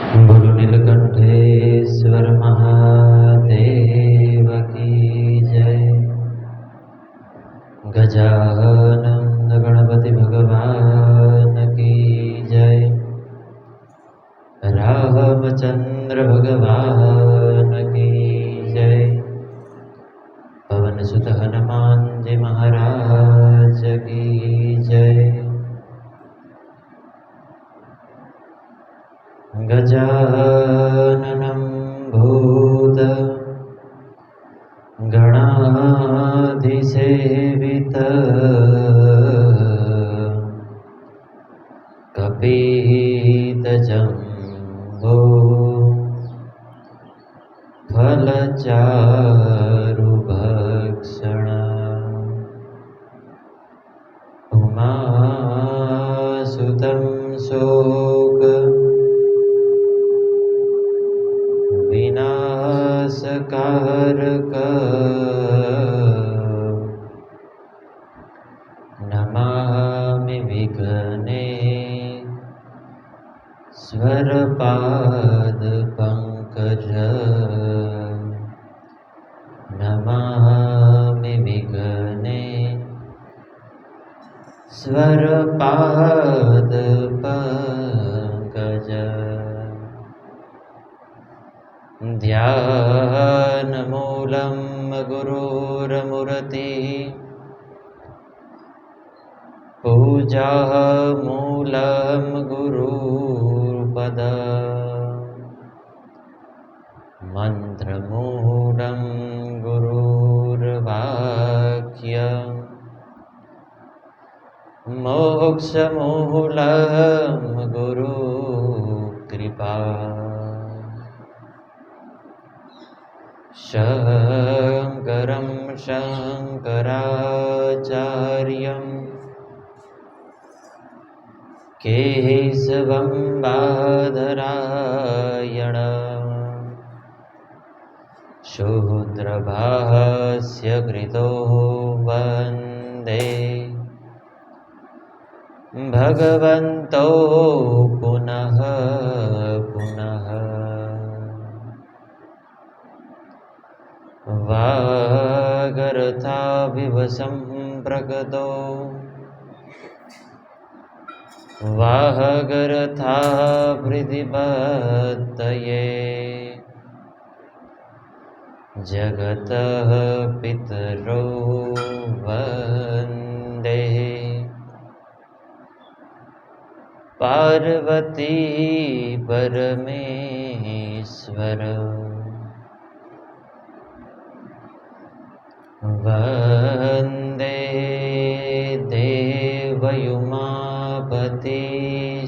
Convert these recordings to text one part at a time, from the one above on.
बोलो नीलकंठेश्वर महादेव की जय। गजानन गणपति भगवान की जय। रामचंद्र भगवान की जय। पवन सुत हनुमान जी महाराज की जय। गजाननं भूत गणाधिसेवित कपीतजम्बो फलचारुभक्षण उमासुतं शोक विनाशकारक नमामि विघ्नेश्वरपादपङ्कज नमामि विघ्नेश्वरपादपङ्कज। ध्यानमूलं गुरुर्मूर्तिः पूजामूलं गुरुपद मन्त्रमूलं गुरुर्वाक्यं मोक्षमूलं गुरुकृपा। शङ्करं शङ्कराचार्यं केशवं बादरायणं शूद्रभास्य कृतो वन्दे भगवन्तो पुनः पुनः। वागर्थाभिवशं प्रगतो वागर्थाभिधिपतये जगतः पितरो वन्दे पार्वती परमेश्वर। वन्दे देवयुमापति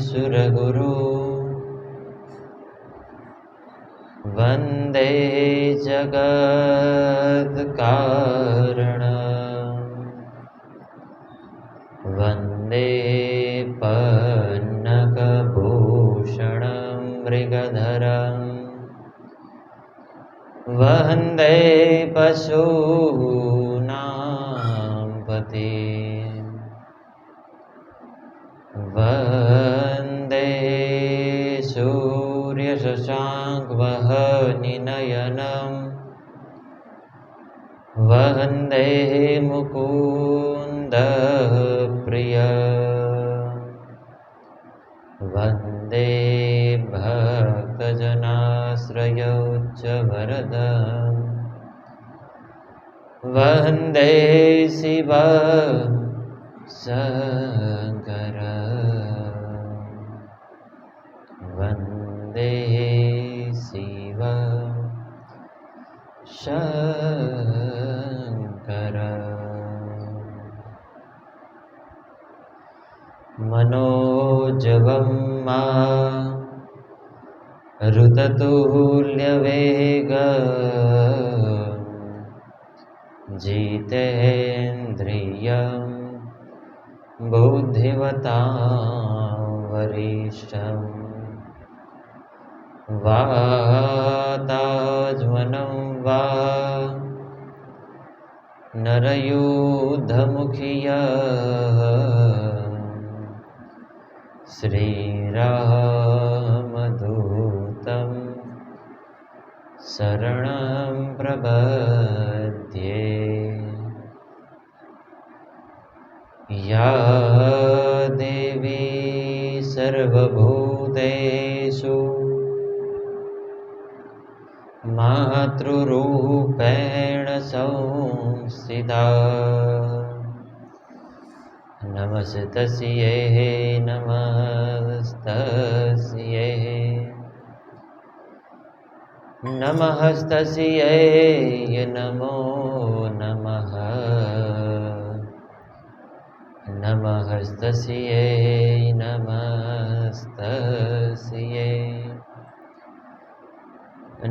सुरगुरु वन्दे जगत्कारण वन्दे पन्नगभूषणं मृगधरं वन्दे पशूनां पतिं वन्दे सूर्यशशाङ्कवहनिनयनं वन्दे मुकुन्दप्रियं वन्दे भक्तजनाश्रयोच्चवरदं वन्दे शिवं शङ्करं वन्दे शिवं शङ्करं। मनोजवं मारुततुल्यवेगं जितेन्द्रियं बुद्धिमतां वरिष्ठं वातात्मनं वा नरयूथमुखियः श्रीरामदूत शरणं प्रपद्ये। या देवी सर्वभूतेषु मातृरूपेण संस्थिता। नमस्तस्यै नमस्तस्यै नमस्तस्यै नमो नमः। नमस्तस्यै नमस्तस्यै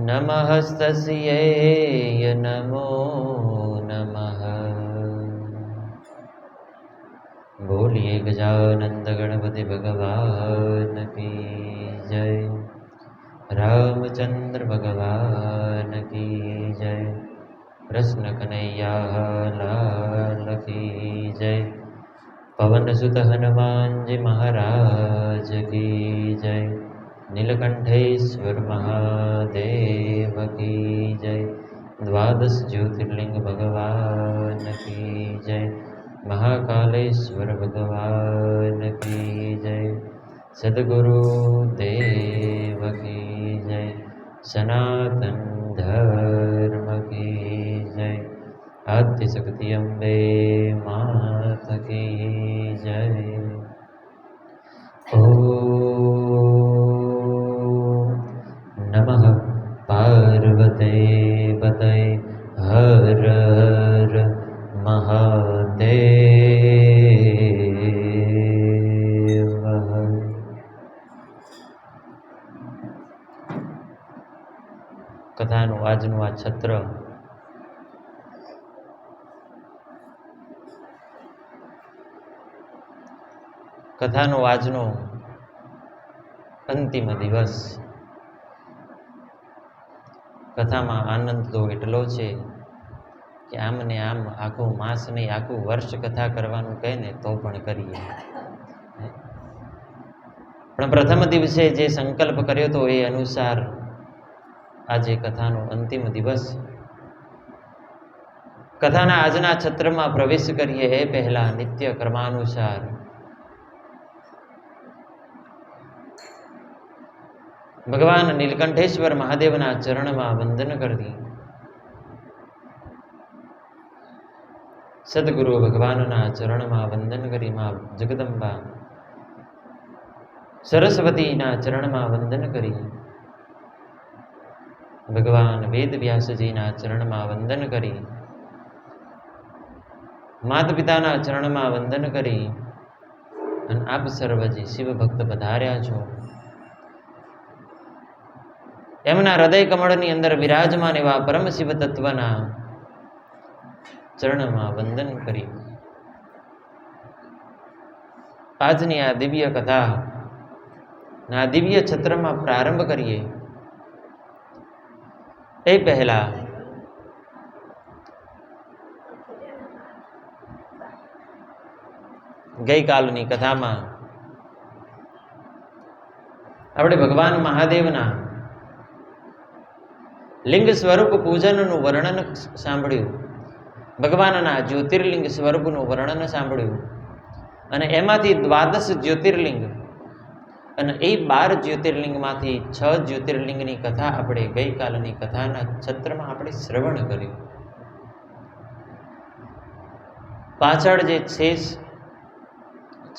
नमस्तस्यै नमो नमः। बोलिए गजानंद गणपति भगवान की जय। रामचंद्र भगवान की जय। कृष्ण कन्हैया लाल की जय। पवन सुत हनुमान जी महाराज की जय। नीलकंठेश्वर महादेव की जय। द्वादश ज्योतिर्लिंग भगवान की जय। महाकालेश्वर भगवान की जय। सद्गुरु देव की जय। सनातन धर्म की जय। आद्य शक्ति अम्बे मात की जय। ओम नमः पार्वते पतये हर हर महादेव। કથાનું આજનું આ છત્ર કથાનો આજનો અંતિમ દિવસ. કથામાં આનંદ તો એટલો છે કે આમ ને આમ આખું માસ નહીં આખું વર્ષ કથા કરવાનું કહે ને તો પણ કરીએ. પણ પ્રથમ દિવસે જે સંકલ્પ કર્યો હતો એ અનુસાર આજે કથાનો અંતિમ દિવસ. કથાના આજના છત્રમાં પ્રવેશ કરીએ એ પહેલા નિત્ય કર્માનુસાર ભગવાન નીલકંઠેશ્વર મહાદેવના ચરણમાં વંદન કરી સદગુરુ ભગવાનના ચરણમાં વંદન કરી માં જગદંબા સરસ્વતીના ચરણમાં વંદન કરી ભગવાન વેદ વ્યાસજીના ચરણમાં વંદન કરી માતા પિતાના ચરણમાં વંદન કરી અને આપ સર્વજી શિવ ભક્ત પધાર્યા છો એમના હૃદય કમળની અંદર વિરાજમાન એવા પરમ શિવ તત્વના ચરણમાં વંદન કરી આજની આ દિવ્ય કથા ના દિવ્ય છત્રમાં પ્રારંભ કરીએ એ પહેલા ગઈકાલની કથામાં આપણે ભગવાન મહાદેવના લિંગ સ્વરૂપ પૂજનનું વર્ણન સાંભળ્યું. ભગવાનના જ્યોતિર્લિંગ સ્વરૂપનું વર્ણન સાંભળ્યું અને એમાંથી દ્વાદશ જ્યોતિર્લિંગ અને એ 12 જ્યોતિર્લિંગમાંથી 6 જ્યોતિર્લિંગની કથા આપણે ગઈકાલની કથાના છત્રમાં આપણે શ્રવણ કર્યું. પાછળ જે શેષ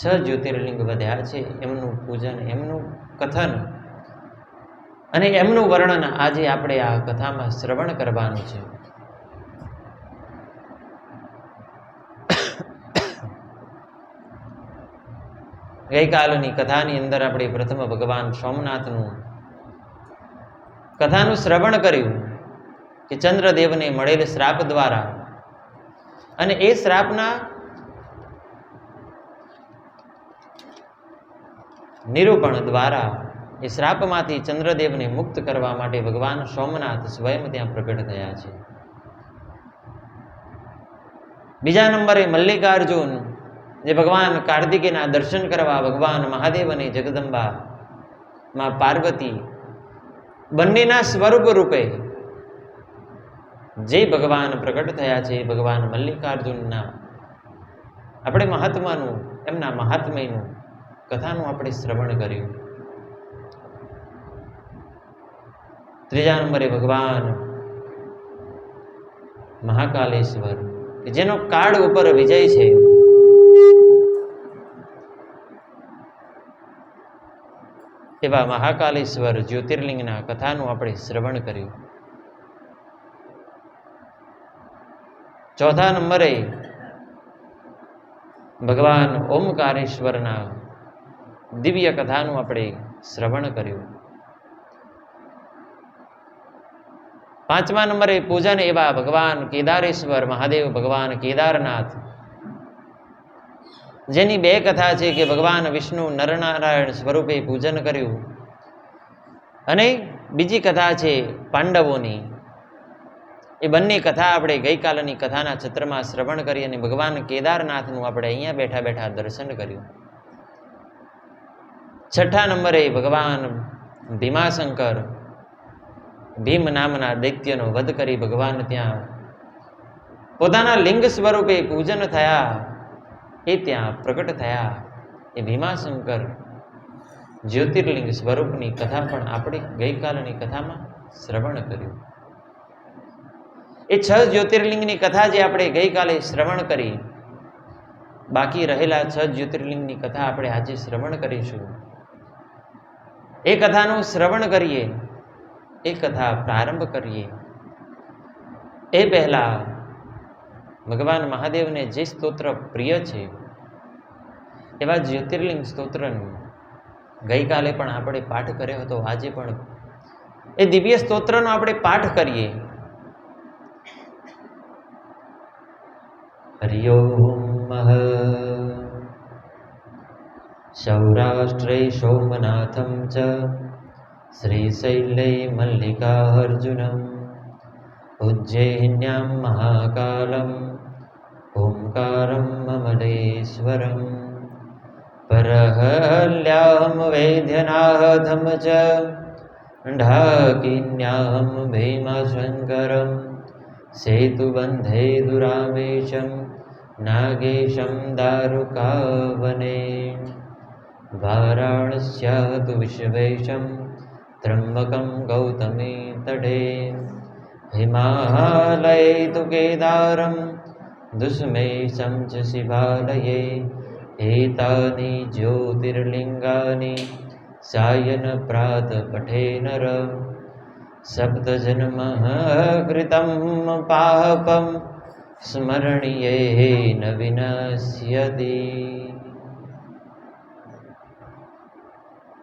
6 જ્યોતિર્લિંગ વધ્યા છે એમનું પૂજન એમનું કથન અને એમનું વર્ણન આજે આપણે આ કથામાં શ્રવણ કરવાનું છે. ગઈકાલની કથાની અંદર આપણે પ્રથમ ભગવાન સોમનાથનું કથાનું શ્રવણ કર્યું કે ચંદ્રદેવને મળેલ શ્રાપ દ્વારા અને એ શ્રાપના નિરૂપણ દ્વારા એ શ્રાપમાંથી ચંદ્રદેવને મુક્ત કરવા માટે ભગવાન સોમનાથ સ્વયં ત્યાં પ્રગટ થયા છે. બીજા નંબરે મલ્લિકાર્જુન જે ભગવાન કાર્તિકેયના દર્શન કરવા ભગવાન મહાદેવ અને જગદંબા માં પાર્વતી બંનેના સ્વરૂપ રૂપે જે ભગવાન પ્રગટ થયા છે એ ભગવાન મલ્લિકાર્જુનના આપણે મહાત્માનું, એમના મહાત્મયનું કથાનું આપણે શ્રવણ કર્યું. ત્રીજા નંબરે ભગવાન મહાકાલેશ્વર, કે જેનો કાળ ઉપર વિજય છે. એવા મહાકાલેશ્વર જ્યોતિર્લિંગના કથાનું આપણે શ્રવણ કર્યું. ચોથા નંબરે ભગવાન ઓમકારેશ્વરના દિવ્ય કથાનું આપણે શ્રવણ કર્યું. પાંચમા નંબરે પૂજન એવા ભગવાન કેદારેશ્વર મહાદેવ, ભગવાન કેદારનાથ, જેની બે કથા છે કે ભગવાન વિષ્ણુ નરનારાયણ સ્વરૂપે પૂજન કર્યું, અને બીજી કથા છે પાંડવોની. એ બંને કથા આપણે ગઈકાલની કથાના છત્રમાં શ્રવણ કરી અને ભગવાન કેદારનાથનું આપણે અહીંયા બેઠા બેઠા દર્શન કર્યું. છઠ્ઠા નંબરે ભગવાન ભીમાશંકર, ભીમ નામના દૈત્યનો વધ કરી ભગવાન ત્યાં પોતાના લિંગ સ્વરૂપે પૂજન થયા, એ ત્યાં પ્રગટ થયા. એ ભીમાશંકર જ્યોતિર્લિંગ સ્વરૂપની કથા પણ આપણે ગઈકાલની કથામાં શ્રવણ કર્યું. એ 6 જ્યોતિર્લિંગની કથા જે આપણે ગઈકાલે શ્રવણ કરી, બાકી રહેલા 6 જ્યોતિર્લિંગની કથા આપણે આજે શ્રવણ કરીશું. એ કથાનું શ્રવણ કરીએ, એ કથા પ્રારંભ કરીએ એ પહેલા ભગવાન મહાદેવને જે સ્તોત્ર પ્રિય છે એવા જ્યોતિર્લિંગ સ્તોત્રનું ગઈકાલે પણ આપણે પાઠ કર્યો હતો. આજે પણ એ દિવ્ય સ્તોત્રનો આપણે પાઠ કરીએ. હરિ ઓમ સૌરાષ્ટ્રે સોમનાથમ ચ શ્રીશૈલે મલ્લિકાર્જુનમ ઉજ્જૈન્યામ મહાકાલમ ઓમકારમ અમલેશ્વરમ પરહલ્યામ વૈદ્યનાથમ ચ ઢાકિન્યામ ભીમાશંકરમ સેતુબંધે દુરામેશમ નાગેશમ દારુકાવને વારાણસ્યા તુ વિશ્વેશમ ત્રંબકમ ગૌતમી તટે હિમાલય તુ કેદારમ દુષ્મેશમ ચ શિવાલયે એતાની જ્યોતિર્લિંગાની સાયન પ્રાત પઠે નર સપ્તજન્મ કૃતમ પાપમ સ્મરણીયે ન વિનશ્યતિ.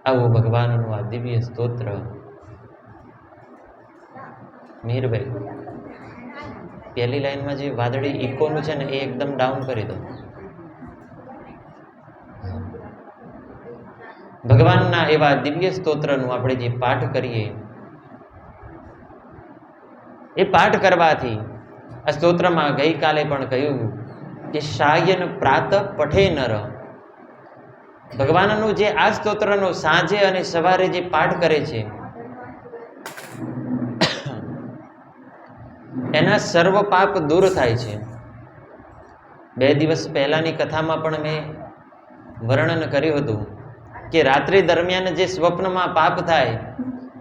આવું ભગવાનનું આ દિવ્ય સ્તોત્ર. મીરભાઈ, પહેલી લાઈનમાં જે વાદળી ઇકોનું છે ને એ એકદમ ડાઉન કરી દો. ભગવાનના એવા દિવ્ય સ્તોત્રનું આપણે જે પાઠ કરીએ, એ પાઠ કરવાથી આ સ્તોત્રમાં ગઈકાલે પણ કહ્યું કે સાયન પ્રાત પઠે નર. ભગવાનનું જે આ સ્તોત્રનો સાંજે અને સવારે જે પાઠ કરે છે એના સર્વ પાપ દૂર થાય છે. 2 દિવસ પહેલાની કથામાં પણ મેં વર્ણન કર્યું હતું કે રાત્રિ દરમિયાન જે સ્વપ્નમાં પાપ થાય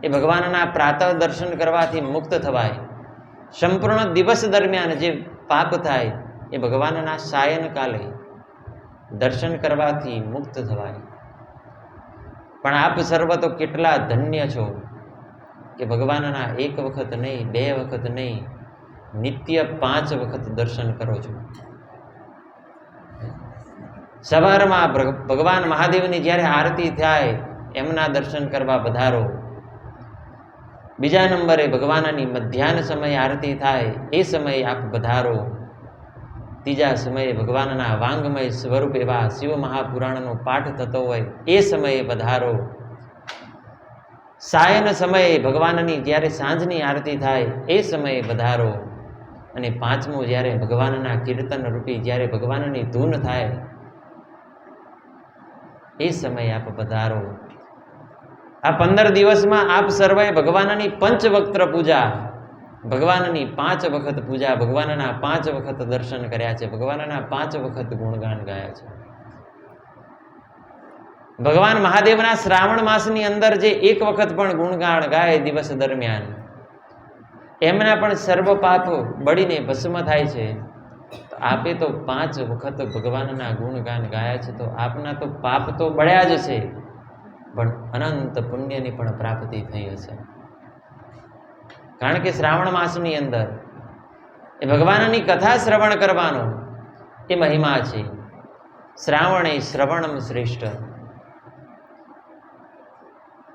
એ ભગવાનના પ્રાતઃ દર્શન કરવાથી મુક્ત થવાય. સંપૂર્ણ દિવસ દરમિયાન જે પાપ થાય એ ભગવાનના સાયનકાલે દર્શન કરવાથી મુક્ત થવાય. પણ આપ સર્વ તો કેટલા ધન્ય છો કે ભગવાનના 1 વખત નહીં, 2 વખત નહીં, નિત્ય 5 વખત દર્શન કરો છો. સવારમાં ભગવાન મહાદેવની જ્યારે આરતી થાય એમના દર્શન કરવા પધારો. બીજા નંબરે ભગવાનની મધ્યાહન સમયે આરતી થાય એ સમયે આપ પધારો. ત્રીજા સમયે ભગવાનના વાંગમય સ્વરૂપ એવા શિવ મહાપુરાણનો પાઠ થતો હોય એ સમયે પધારો. સાયન સમયે ભગવાનની જ્યારે સાંજની આરતી થાય એ સમયે પધારો. અને 5મું જ્યારે ભગવાનના કીર્તન રૂપી જ્યારે ભગવાનની ધૂન થાય એ સમયે આપ પધારો. આ 15 દિવસમાં આપ સર્વે ભગવાનની પંચવક્ત્ર પૂજા ભગવાનની 5 વખત પૂજા, ભગવાનના 5 વખત દર્શન કર્યા છે, ભગવાનના 5 વખત ગુણગાન ગાયા છે. ભગવાન મહાદેવના શ્રાવણ માસની અંદર જે 1 વખત પણ ગુણગાન ગાય દિવસ દરમિયાન, એમના પણ સર્વ પાપ બળીને ભસ્મ થાય છે. તો આપે તો 5 વખત ભગવાનના ગુણગાન ગાયા છે, તો આપના તો પાપ તો બળ્યા જ છે, પણ અનંત પુણ્યની પણ પ્રાપ્તિ થઈ હશે. કારણ કે શ્રાવણ માસની અંદર એ ભગવાનની કથા શ્રવણ કરવાનો એ મહિમા છે. શ્રાવણે શ્રવણમ શ્રેષ્ઠ.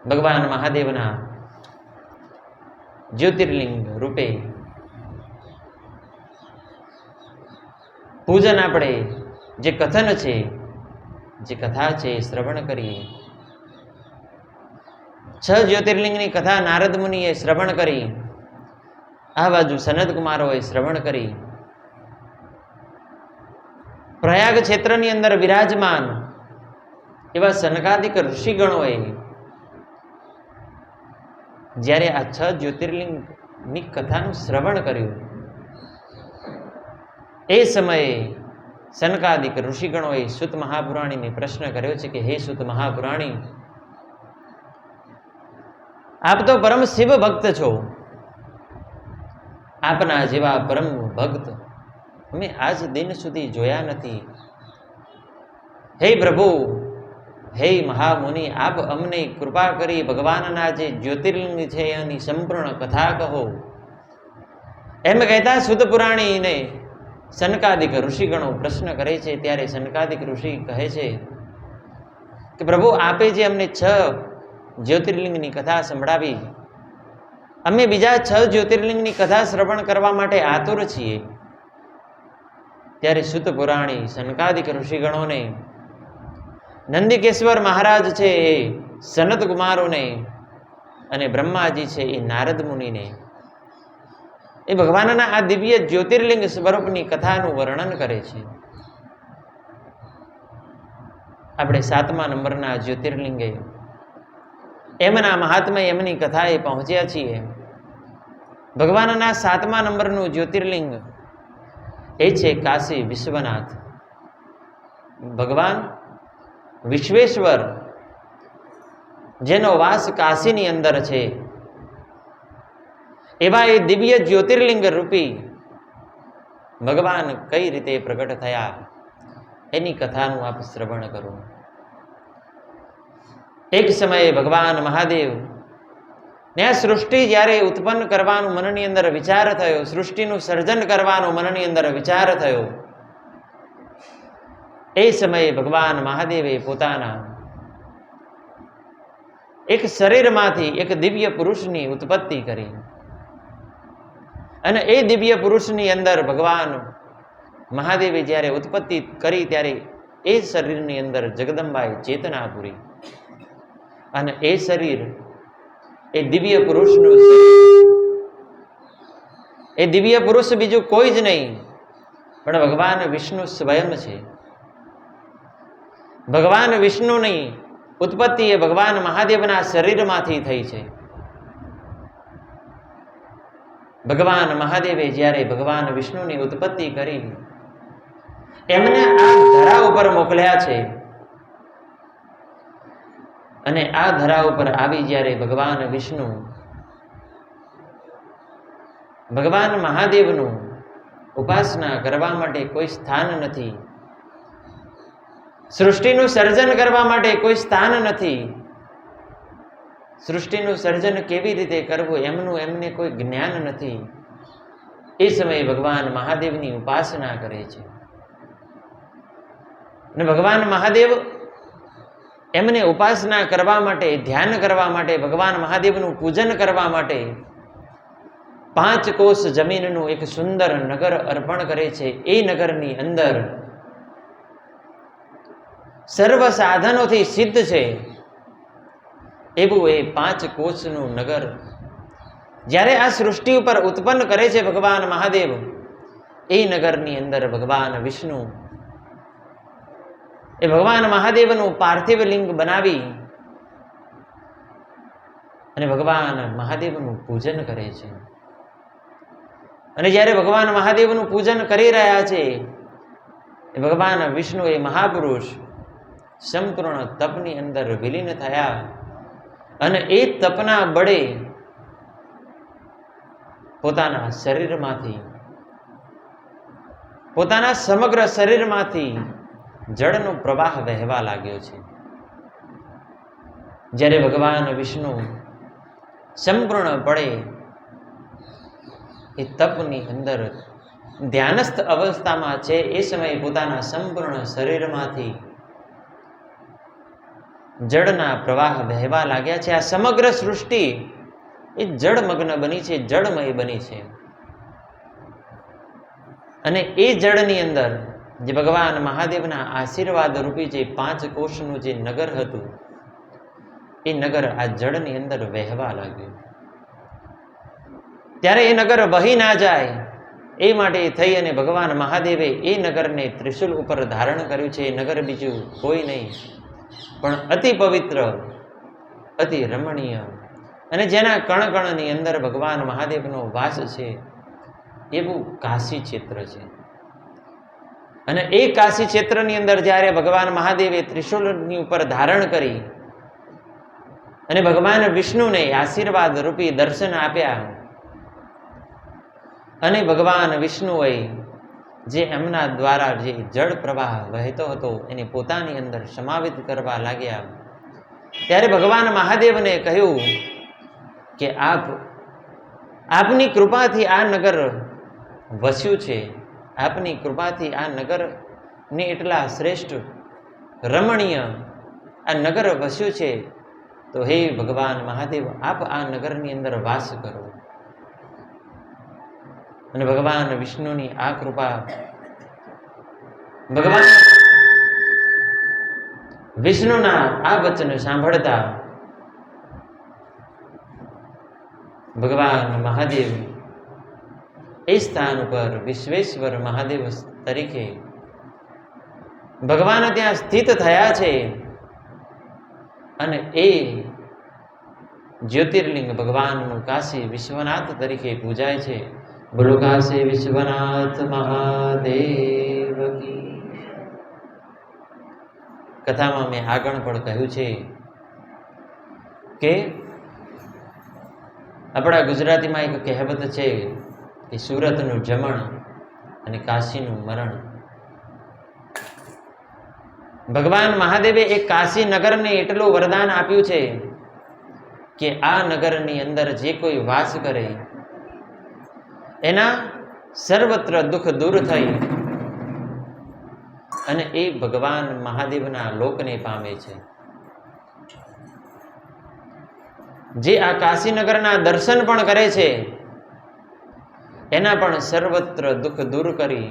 ભગવાન મહાદેવના જ્યોતિર્લિંગ રૂપે પૂજન આપણે જે કથન છે, જે કથા છે એ શ્રવણ કરીએ. 6 જ્યોતિર્લિંગની કથા નારદ મુનિએ શ્રવણ કરી, આ બાજુ સનત કુમારોએ શ્રવણ કરી. પ્રયાગ ક્ષેત્રની અંદર વિરાજમાન એવા સનકાદિક ઋષિગણોએ જ્યારે આ 6 જ્યોતિર્લિંગની કથાનું શ્રવણ કર્યું, એ સમયે સનકાદિક ઋષિગણોએ સૂત મહાપુરાણીને પ્રશ્ન કર્યો છે કે હે સૂત મહાપુરાણી, આપ તો પરમ શિવ ભક્ત છો, આપના જેવા પરમ ભક્ત અમે આજ દિન સુધી જોયા નથી. હે પ્રભુ, હે મહામુનિ, આપ અમને કૃપા કરી ભગવાનના જે જ્યોતિર્લિંગ છે એની સંપૂર્ણ કથા કહો. એમ કહેતા સૂત પુરાણીને સનકાદિક ઋષિગણો પ્રશ્ન કરે છે. ત્યારે સનકાદિક ઋષિ કહે છે કે પ્રભુ, આપે જે અમને 6 જ્યોતિર્લિંગની કથા સંભળાવી, અમે બીજા 6 જ્યોતિર્લિંગની કથા શ્રવણ કરવા માટે આતુર છીએ. ત્યારે સૂત પુરાણી સનકાદિક ઋષિગણોને, નંદિકેશ્વર મહારાજ છે એ સનત કુમારોને, અને બ્રહ્માજી છે એ નારદ મુનિને એ ભગવાનના આ દિવ્ય જ્યોતિર્લિંગ સ્વરૂપની કથાનું વર્ણન કરે છે. આપણે 7મા નંબરના જ્યોતિર્લિંગે એમના મહાત્મય, એમની કથાએ પહોંચ્યા છીએ. ભગવાનના 7મા નંબરનું જ્યોતિર્લિંગ એ છે કાશી વિશ્વનાથ. ભગવાન વિશ્વેશ્વર જેનો વાસ કાશીની અંદર છે, એવા એ દિવ્ય જ્યોતિર્લિંગ રૂપી ભગવાન કઈ રીતે પ્રગટ થયા એની કથાનું આપ શ્રવણ કરો. એક સમયે ભગવાન મહાદેવ ને આ સૃષ્ટિ જ્યારે ઉત્પન્ન કરવાનું મનની અંદર વિચાર થયો, સૃષ્ટિનું સર્જન કરવાનો મનની અંદર વિચાર થયો, એ સમયે ભગવાન મહાદેવે પોતાના એક શરીરમાંથી એક દિવ્ય પુરુષની ઉત્પત્તિ કરી. અને એ દિવ્ય પુરુષની અંદર ભગવાન મહાદેવે જ્યારે ઉત્પત્તિ કરી, ત્યારે એ શરીરની અંદર જગદંબાએ ચેતના પૂરી. અને એ શરીર, એ દિવ્ય પુરુષનું શરીર, એ દિવ્ય પુરુષ બીજું કોઈ જ નહીં પણ ભગવાન વિષ્ણુ સ્વયં છે. ભગવાન વિષ્ણુની ઉત્પત્તિ એ ભગવાન મહાદેવના શરીરમાંથી થઈ છે. ભગવાન મહાદેવે જ્યારે ભગવાન વિષ્ણુની ઉત્પત્તિ કરી, એમને આ ધરા ઉપર મોકલ્યા છે. અને આ ધરા ઉપર આવી જ્યારે ભગવાન વિષ્ણુ ભગવાન મહાદેવનું ઉપાસના કરવા માટે કોઈ સ્થાન નથી, સૃષ્ટિનું સર્જન કરવા માટે કોઈ સ્થાન નથી, સૃષ્ટિનું સર્જન કેવી રીતે કરવું એમનું એમને કોઈ જ્ઞાન નથી, એ સમયે ભગવાન મહાદેવની ઉપાસના કરે છે. અને ભગવાન મહાદેવ એમને ઉપાસના કરવા માટે, ધ્યાન કરવા માટે, ભગવાન મહાદેવનું પૂજન કરવા માટે 5 કોષ જમીનનું એક સુંદર નગર અર્પણ કરે છે. એ નગરની અંદર સર્વ સાધનોથી સિદ્ધ છે એવું એ 5 કોષનું નગર જ્યારે આ સૃષ્ટિ ઉપર ઉત્પન્ન કરે છે ભગવાન મહાદેવ, એ નગરની અંદર ભગવાન વિષ્ણુ એ ભગવાન મહાદેવનું પાર્થિવ લિંગ બનાવી અને ભગવાન મહાદેવનું પૂજન કરે છે. અને જ્યારે ભગવાન મહાદેવનું પૂજન કરી રહ્યા છે, ભગવાન વિષ્ણુ એ મહાપુરુષ સંપૂર્ણ તપની અંદર વિલીન થયા અને એ તપના બળે પોતાના શરીરમાંથી, પોતાના સમગ્ર શરીરમાંથી જળનો પ્રવાહ વહેવા લાગ્યો છે. જ્યારે ભગવાન વિષ્ણુ સંપૂર્ણપણે એ તપની અંદર ધ્યાનસ્થ અવસ્થામાં છે, એ સમયે પોતાના સંપૂર્ણ શરીરમાંથી જળના પ્રવાહ વહેવા લાગ્યા છે. આ સમગ્ર સૃષ્ટિ એ જળમગ્ન બની છે, જળમય બની છે. અને એ જળની અંદર જે ભગવાન મહાદેવના આશીર્વાદ રૂપી જે 5 કોષનું જે નગર હતું, એ નગર આ જળની અંદર વહેવા લાગ્યું. ત્યારે એ નગર વહી ના જાય એ માટે થઈ અને ભગવાન મહાદેવે એ નગરને ત્રિશુલ ઉપર ધારણ કર્યું છે. એ નગર બીજું કોઈ નહીં પણ અતિ પવિત્ર, અતિ રમણીય અને જેના કણ કણની અંદર ભગવાન મહાદેવનો વાસ છે એવું કાશી ક્ષેત્ર છે. અને એ કાશી ક્ષેત્રની અંદર જ્યારે ભગવાન મહાદેવે ત્રિશુલની ઉપર ધારણ કરી અને ભગવાન વિષ્ણુને આશીર્વાદ રૂપી દર્શન આપ્યા અને ભગવાન વિષ્ણુએ જે એમના દ્વારા જે જળ પ્રવાહ વહેતો હતો એને પોતાની અંદર સમાવિત કરવા લાગ્યા, ત્યારે ભગવાન મહાદેવને કહ્યું કે આપની કૃપાથી આ નગર વસ્યું છે, આપની કૃપાથી આ નગરને એટલા શ્રેષ્ઠ રમણીય આ નગર વસ્યું છે, તો હે ભગવાન મહાદેવ આપ આ નગરની અંદર વાસ કરો. અને ભગવાન વિષ્ણુની આ કૃપા, ભગવાન વિષ્ણુના આ વચન સાંભળતા ભગવાન મહાદેવ એ સ્થાન ઉપર વિશ્વેશ્વર મહાદેવ તરીકે ભગવાન ત્યાં સ્થિત થયા છે. અને એ જ્યોતિર્લિંગ ભગવાનનું કાશી વિશ્વનાથ તરીકે પૂજાય છે. બોલો કાશી વિશ્વનાથ મહાદેવ કી. કથામાં મેં આગળ પણ કહ્યું છે કે આપણા ગુજરાતીમાં એક કહેવત છે કે સુરતનું જમણ અને કાશીનું મરણ. ભગવાન મહાદેવે એક કાશી નગરને એટલું વરદાન આપ્યું છે કે આ નગરની અંદર જે કોઈ વાસ કરે એના સર્વત્ર દુઃખ દૂર થઈ અને એ ભગવાન મહાદેવના લોકને પામે છે. જે આ કાશીનગરના દર્શન પણ કરે છે એના પણ સર્વત્ર દુઃખ દૂર કરી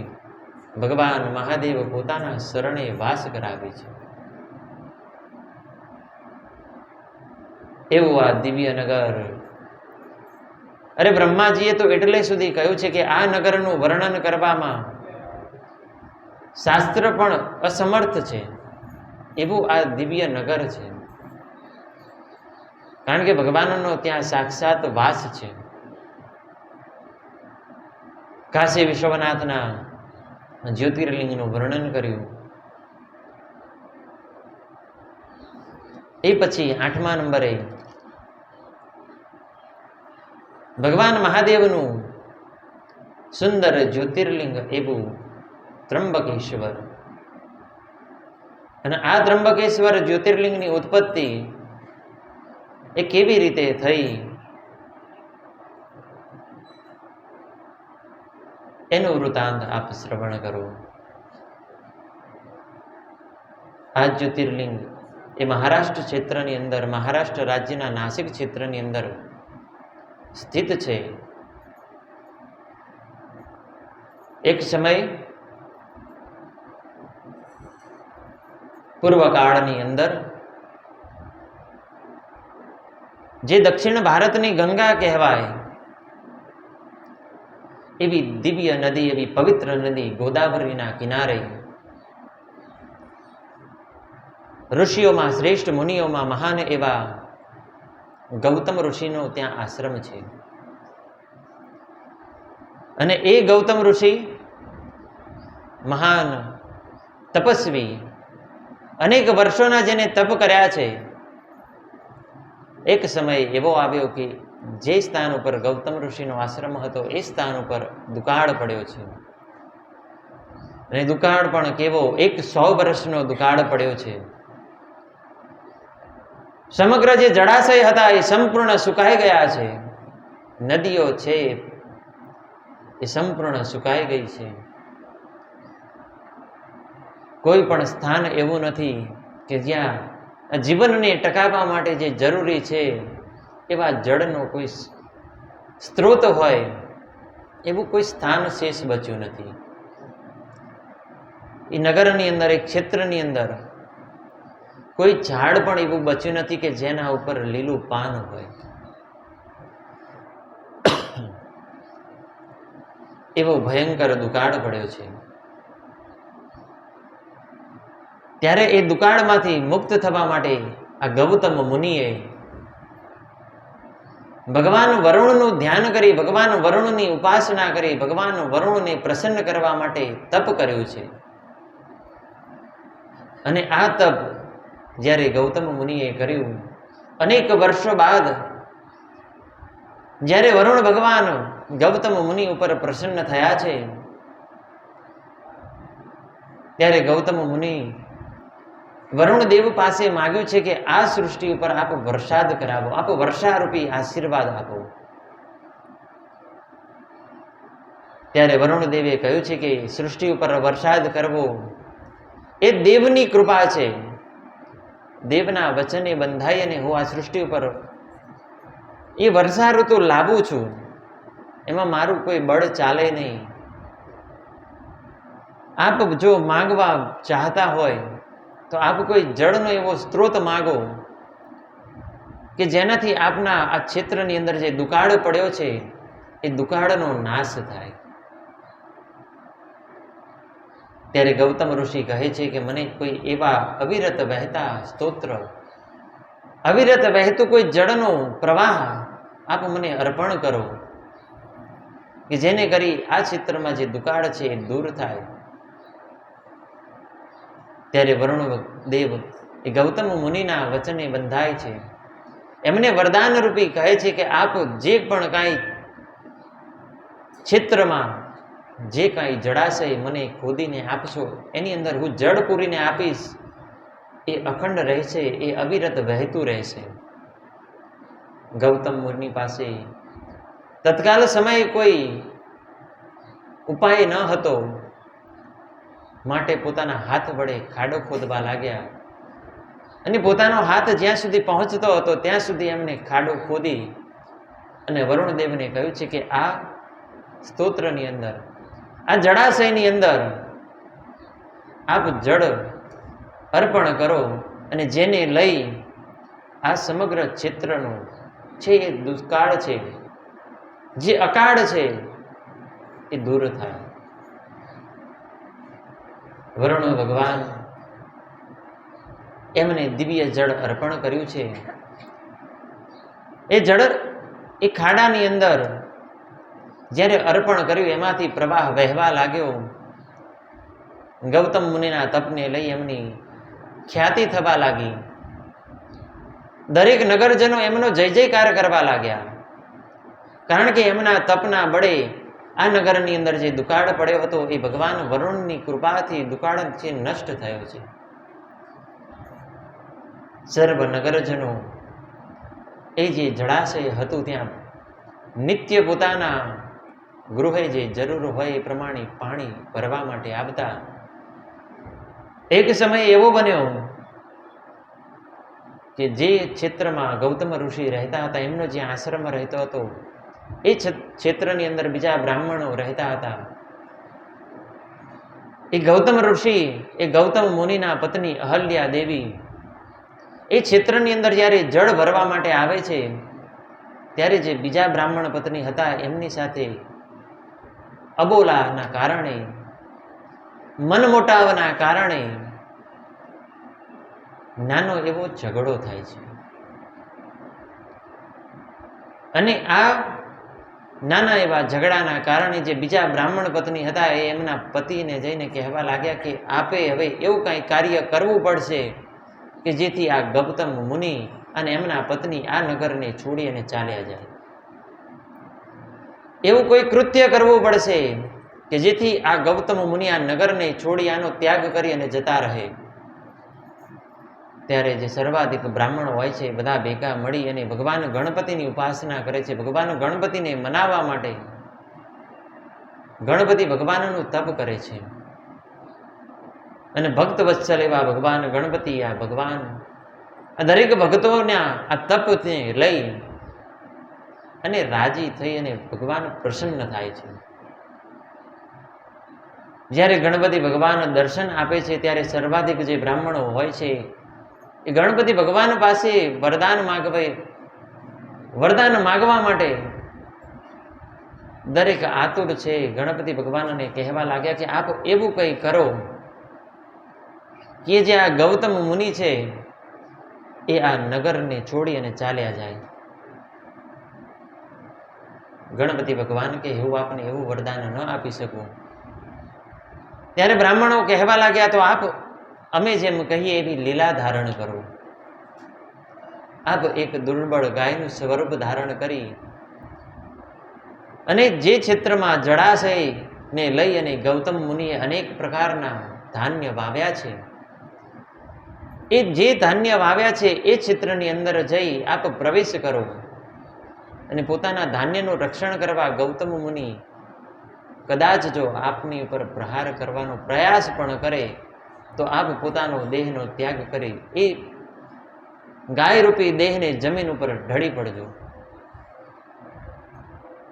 ભગવાન મહાદેવ પોતાના શરણે વાસ કરાવે છે. એવું આ દિવ્ય નગર. અરે બ્રહ્માજીએ તો એટલે સુધી કહ્યું છે કે આ નગરનું વર્ણન કરવામાં શાસ્ત્ર પણ અસમર્થ છે. એવું આ દિવ્ય નગર છે, કારણ કે ભગવાનનો ત્યાં સાક્ષાત વાસ છે. કાશી વિશ્વનાથના જ્યોતિર્લિંગનું વર્ણન કર્યું. એ પછી 8મા નંબરે ભગવાન મહાદેવનું સુંદર જ્યોતિર્લિંગ એવું ત્રંબકેશ્વર. અને આ ત્રંબકેશ્વર જ્યોતિર્લિંગની ઉત્પત્તિ એ કેવી રીતે થઈ એનું વૃતાંત આપ શ્રવણ કરો. આ જ્યોતિર્લિંગ એ મહારાષ્ટ્ર ક્ષેત્રની અંદર, મહારાષ્ટ્ર રાજ્યના નાસિક ક્ષેત્રની અંદર સ્થિત છે. એક સમય પૂર્વકાળની અંદર જે દક્ષિણ ભારતની ગંગા કહેવાય એવી દિવ્ય નદી, એવી પવિત્ર નદી ગોદાવરીના કિનારે ઋષિઓમાં શ્રેષ્ઠ મુનિઓમાં મહાન એવા ગૌતમ ઋષિનો ત્યાં આશ્રમ છે. અને એ ગૌતમ ઋષિ મહાન તપસ્વી, અનેક વર્ષોના જેને તપ કર્યા છે, એક સમય એવો આવ્યો કે જે સ્થાન ઉપર ગૌતમ ઋષિનો આશ્રમ હતો એ સ્થાન ઉપર દુકાળ પડ્યો છે. અને દુકાળ પણ કેવો, 100 વર્ષનો દુકાળ પડ્યો છે. સમગ્ર જે જળાશય હતા એ સંપૂર્ણ સુકાઈ ગયા છે. નદીઓ છે એ સંપૂર્ણ સુકાઈ ગઈ છે. કોઈ પણ સ્થાન એવું નથી કે જ્યાં જીવનને ટકાવવા માટે જે જરૂરી છે એવા જળનો કોઈ સ્ત્રોત હોય, એવું કોઈ સ્થાન શેષ બચ્યું નથી. એ નગરની અંદર, એક ક્ષેત્રની અંદર કોઈ ઝાડ પણ એવું બચ્યું નથી કે જેના ઉપર લીલું પાન હોય. એવો ભયંકર દુકાળ પડ્યો છે. ત્યારે એ દુકાળમાંથી મુક્ત થવા માટે આ ગૌતમ મુનિએ ભગવાન વરુણનું ધ્યાન કરી, ભગવાન વરુણની ઉપાસના કરી, ભગવાન વરુણને પ્રસન્ન કરવા માટે તપ કર્યું છે. અને આ તપ જ્યારે ગૌતમ મુનિએ કર્યું, અનેક વર્ષો બાદ જ્યારે વરુણ ભગવાન ગૌતમ મુનિ ઉપર પ્રસન્ન થયા છે, ત્યારે ગૌતમ મુનિ વરુણ દેવ પાસે માગ્યું છે કે આ સૃષ્ટિ ઉપર આપ વરસાદ કરાવો, આપ વર્ષારૂપી આશીર્વાદ આપો. ત્યારે વરુણ દેવે કહ્યું છે કે સૃષ્ટિ ઉપર વરસાદ કરવો એ દેવની કૃપા છે. દેવના વચને બંધાઈ અને હું આ સૃષ્ટિ ઉપર એ વર્ષા ઋતુ લાવું છું, એમાં મારું કોઈ બળ ચાલે નહીં. આપ જો માંગવા ચાહતા હોય તો આપ કોઈ જળનો એવો સ્ત્રોત માગો કે જેનાથી આપના આ ક્ષેત્રની અંદર જે દુકાળ પડ્યો છે એ દુકાળનો નાશ થાય. ત્યારે ગૌતમ ઋષિ કહે છે કે મને કોઈ એવા અવિરત વહેતા સ્તોત્ર, અવિરત વહેતું કોઈ જળનો પ્રવાહ આપ મને અર્પણ કરો કે જેને કરી આ ક્ષેત્રમાં જે દુકાળ છે એ દૂર થાય. ત્યારે વરુણ દેવ એ ગૌતમ મુનિના વચને બંધાય છે. એમને વરદાન રૂપી કહે છે કે આપ જે પણ કાંઈ ક્ષેત્રમાં જે કાંઈ જળાશય મને ખોદીને આપશો એની અંદર હું જળ પૂરીને આપીશ, એ અખંડ રહેશે, એ અવિરત વહેતું રહેશે. ગૌતમ મુનિ પાસે તત્કાલ સમયે કોઈ ઉપાય ન હતો, માટે પોતાના હાથ વડે ખાડો ખોદવા લાગ્યા અને પોતાનો હાથ જ્યાં સુધી પહોંચતો હતો ત્યાં સુધી એમણે ખાડો ખોદી અને વરુણદેવને કહ્યું છે કે આ સ્તોત્રની અંદર, આ જળાશયની અંદર આપ જળ અર્પણ કરો અને જેને લઈ આ સમગ્ર ક્ષેત્રનો છે એ દુષ્કાળ છે, જે અકાળ છે એ દૂર થાય. વરુણ ભગવાન એમને દિવ્ય જળ અર્પણ કર્યું છે. એ જળ એ ખાડાની અંદર જ્યારે અર્પણ કર્યું એમાંથી પ્રવાહ વહેવા લાગ્યો. ગૌતમ મુનિના તપને લઈ એમની ખ્યાતિ થવા લાગી. દરેક નગરજનો એમનો જય જયકાર કરવા લાગ્યા, કારણ કે એમના તપના બળે આ નગરની અંદર જે દુકાળ પડ્યો હતો એ ભગવાન વરુણની કૃપાથી દુકાળ છે નષ્ટ થયો છે. સર્વ નગરજનો એ જે જળાશય હતું ત્યાં નિત્ય પોતાના ગૃહે જે જરૂર હોય એ પ્રમાણે પાણી ભરવા માટે આવતા. એક સમય એવો બન્યો કે જે ક્ષેત્રમાં ગૌતમ ઋષિ રહેતા હતા, એમનો જે આશ્રમ રહેતો હતો એ ક્ષેત્રની અંદર બીજા બ્રાહ્મણો રહેતા હતા. એ ગૌતમ ઋષિ, એ ગૌતમ મુનિના પત્ની અહલ્યા દેવી એ ક્ષેત્રની અંદર જ્યારે જળ ભરવા માટે આવે છે ત્યારે જે બીજા બ્રાહ્મણ પત્ની હતા એમની સાથે અબોલાના કારણે, મનમોટાવના કારણે નાનો એવો ઝઘડો થાય છે. અને આ નાના એવા ઝઘડાના કારણે જે બીજા બ્રાહ્મણ પત્ની હતા એ એમના પતિને જઈને કહેવા લાગ્યા કે આપે હવે એવું કાંઈ કાર્ય કરવું પડશે કે જેથી આ ગૌતમ મુનિ અને એમના પત્ની આ નગરને છોડી અને ચાલ્યા જાય. એવું કોઈ કૃત્ય કરવું પડશે કે જેથી આ ગૌતમ મુનિ આ નગરને છોડી આનો ત્યાગ કરી અને જતા રહે. ત્યારે જે સર્વાધિક બ્રાહ્મણો હોય છે બધા ભેગા મળી અને ભગવાન ગણપતિની ઉપાસના કરે છે. ભગવાન ગણપતિને મનાવવા માટે ગણપતિ ભગવાનનું તપ કરે છે. અને ભક્ત વત્સલ એવા ભગવાન ગણપતિ આ ભગવાન આ દરેક ભક્તોના આ તપને લઈ અને રાજી થઈ અને ભગવાન પ્રસન્ન થાય છે. જ્યારે ગણપતિ ભગવાન દર્શન આપે છે ત્યારે સર્વાધિક જે બ્રાહ્મણો હોય છે એ ગણપતિ ભગવાન પાસે વરદાન માગવા માટે દરેક આતુર છે. ગણપતિ ભગવાનને કહેવા લાગ્યા કે આપ એવું કંઈ કરો કે જે આ ગૌતમ મુનિ છે એ આ નગરને છોડી અને ચાલ્યા જાય. ગણપતિ ભગવાન કે હું આપને એવું વરદાન ન આપી શકું. ત્યારે બ્રાહ્મણો કહેવા લાગ્યા તો આપ અમે જેમ કહીએ એવી લીલા ધારણ કરો. આપ એક દુર્બળ ગાયનું સ્વરૂપ ધારણ કરી અને જે ક્ષેત્રમાં જળાશયને લઈ અને ગૌતમ મુનિએ અનેક પ્રકારના ધાન્ય વાવ્યા છે એ જે ધાન્ય વાવ્યા છે એ ક્ષેત્રની અંદર જઈ આપ પ્રવેશ કરો અને પોતાના ધાન્યનું રક્ષણ કરવા ગૌતમ મુનિ કદાચ જો આપની ઉપર પ્રહાર કરવાનો પ્રયાસ પણ કરે તો આપ પોતાનો દેહનો ત્યાગ કરી એ ગાયરૂપી દેહને જમીન ઉપર ઢળી પડજો.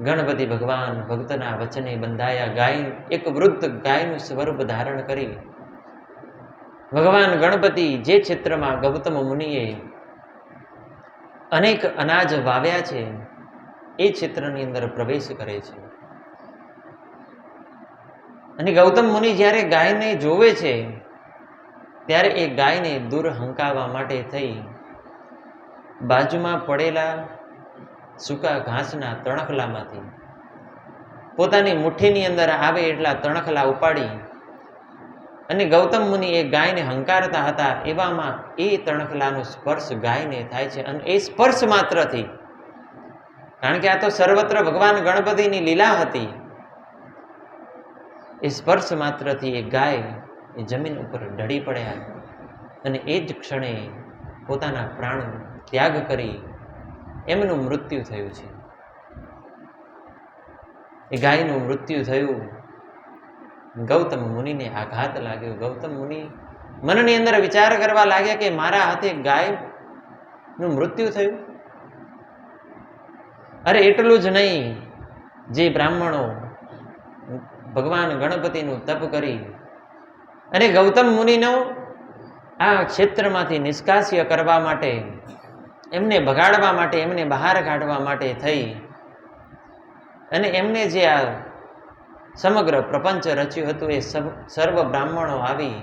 ગણપતિ ભગવાન ભક્તના વચને બંધાયા ગાય એક વૃદ્ધ ગાયનું સ્વરૂપ ધારણ કરી ભગવાન ગણપતિ જે ક્ષેત્રમાં ગૌતમ મુનિએ અનેક અનાજ વાવ્યા છે એ ક્ષેત્રની અંદર પ્રવેશ કરે છે. અને ગૌતમ મુનિ જ્યારે ગાયને જોવે છે ત્યારે એ ગાયને દૂર હંકાવવા માટે થઈ બાજુમાં પડેલા સૂકા ઘાસના તણખલામાંથી પોતાની મુઠ્ઠીની અંદર આવે એટલા તણખલા ઉપાડી અને ગૌતમ મુનિ એ ગાયને હંકારતા હતા એવામાં એ તણખલાનો સ્પર્શ ગાયને થાય છે. અને એ સ્પર્શ માત્રથી, કારણ કે આ તો સર્વત્ર ભગવાન ગણપતિની લીલા હતી, એ સ્પર્શ માત્રથી એ ગાય એ જમીન ઉપર ઢળી પડ્યા અને એ જ ક્ષણે પોતાના પ્રાણ ત્યાગ કરી એમનું મૃત્યુ થયું છે. એ ગાયનું મૃત્યુ થયું. ગૌતમ મુનિને આઘાત લાગ્યો. ગૌતમ મુનિ મનની અંદર વિચાર કરવા લાગ્યા કે મારા હાથે ગાયનું મૃત્યુ થયું. અરે એટલું જ નહીં, જે બ્રાહ્મણો ભગવાન ગણપતિનું તપ કરી અને ગૌતમ મુનિનો આ ક્ષેત્રમાંથી નિષ્કાસ્ય કરવા માટે, એમને ભગાડવા માટે, એમને બહાર કાઢવા માટે થઈ અને એમને જે આ સમગ્ર પ્રપંચ રચ્યું હતું એ સર્વ બ્રાહ્મણો આવી,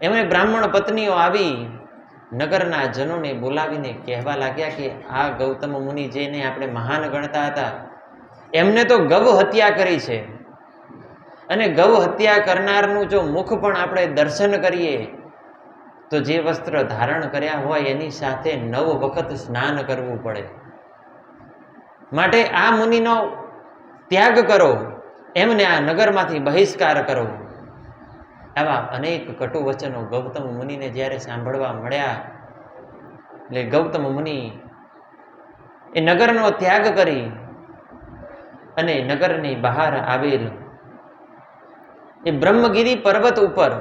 એમણે બ્રાહ્મણ પત્નીઓ આવી નગરના જનોને બોલાવીને કહેવા લાગ્યા કે આ ગૌતમ મુનિ જેને આપણે મહાન ગણતા હતા એમને તો ગૌ હત્યા કરી છે. અને ગૌ હત્યા કરનારનું જો મુખ પણ આપણે દર્શન કરીએ તો જે વસ્ત્ર ધારણ કર્યા હોય એની સાથે 9 વખત સ્નાન કરવું પડે. માટે આ મુનિનો ત્યાગ કરો, એમને આ નગરમાંથી બહિષ્કાર કરો. આવા અનેક કટુ વચનો ગૌતમ મુનિને જ્યારે સાંભળવા મળ્યા એટલે ગૌતમ મુનિ એ નગરનો ત્યાગ કરી અને નગરની બહાર આવેલ એ બ્રહ્મગીરી પર્વત ઉપર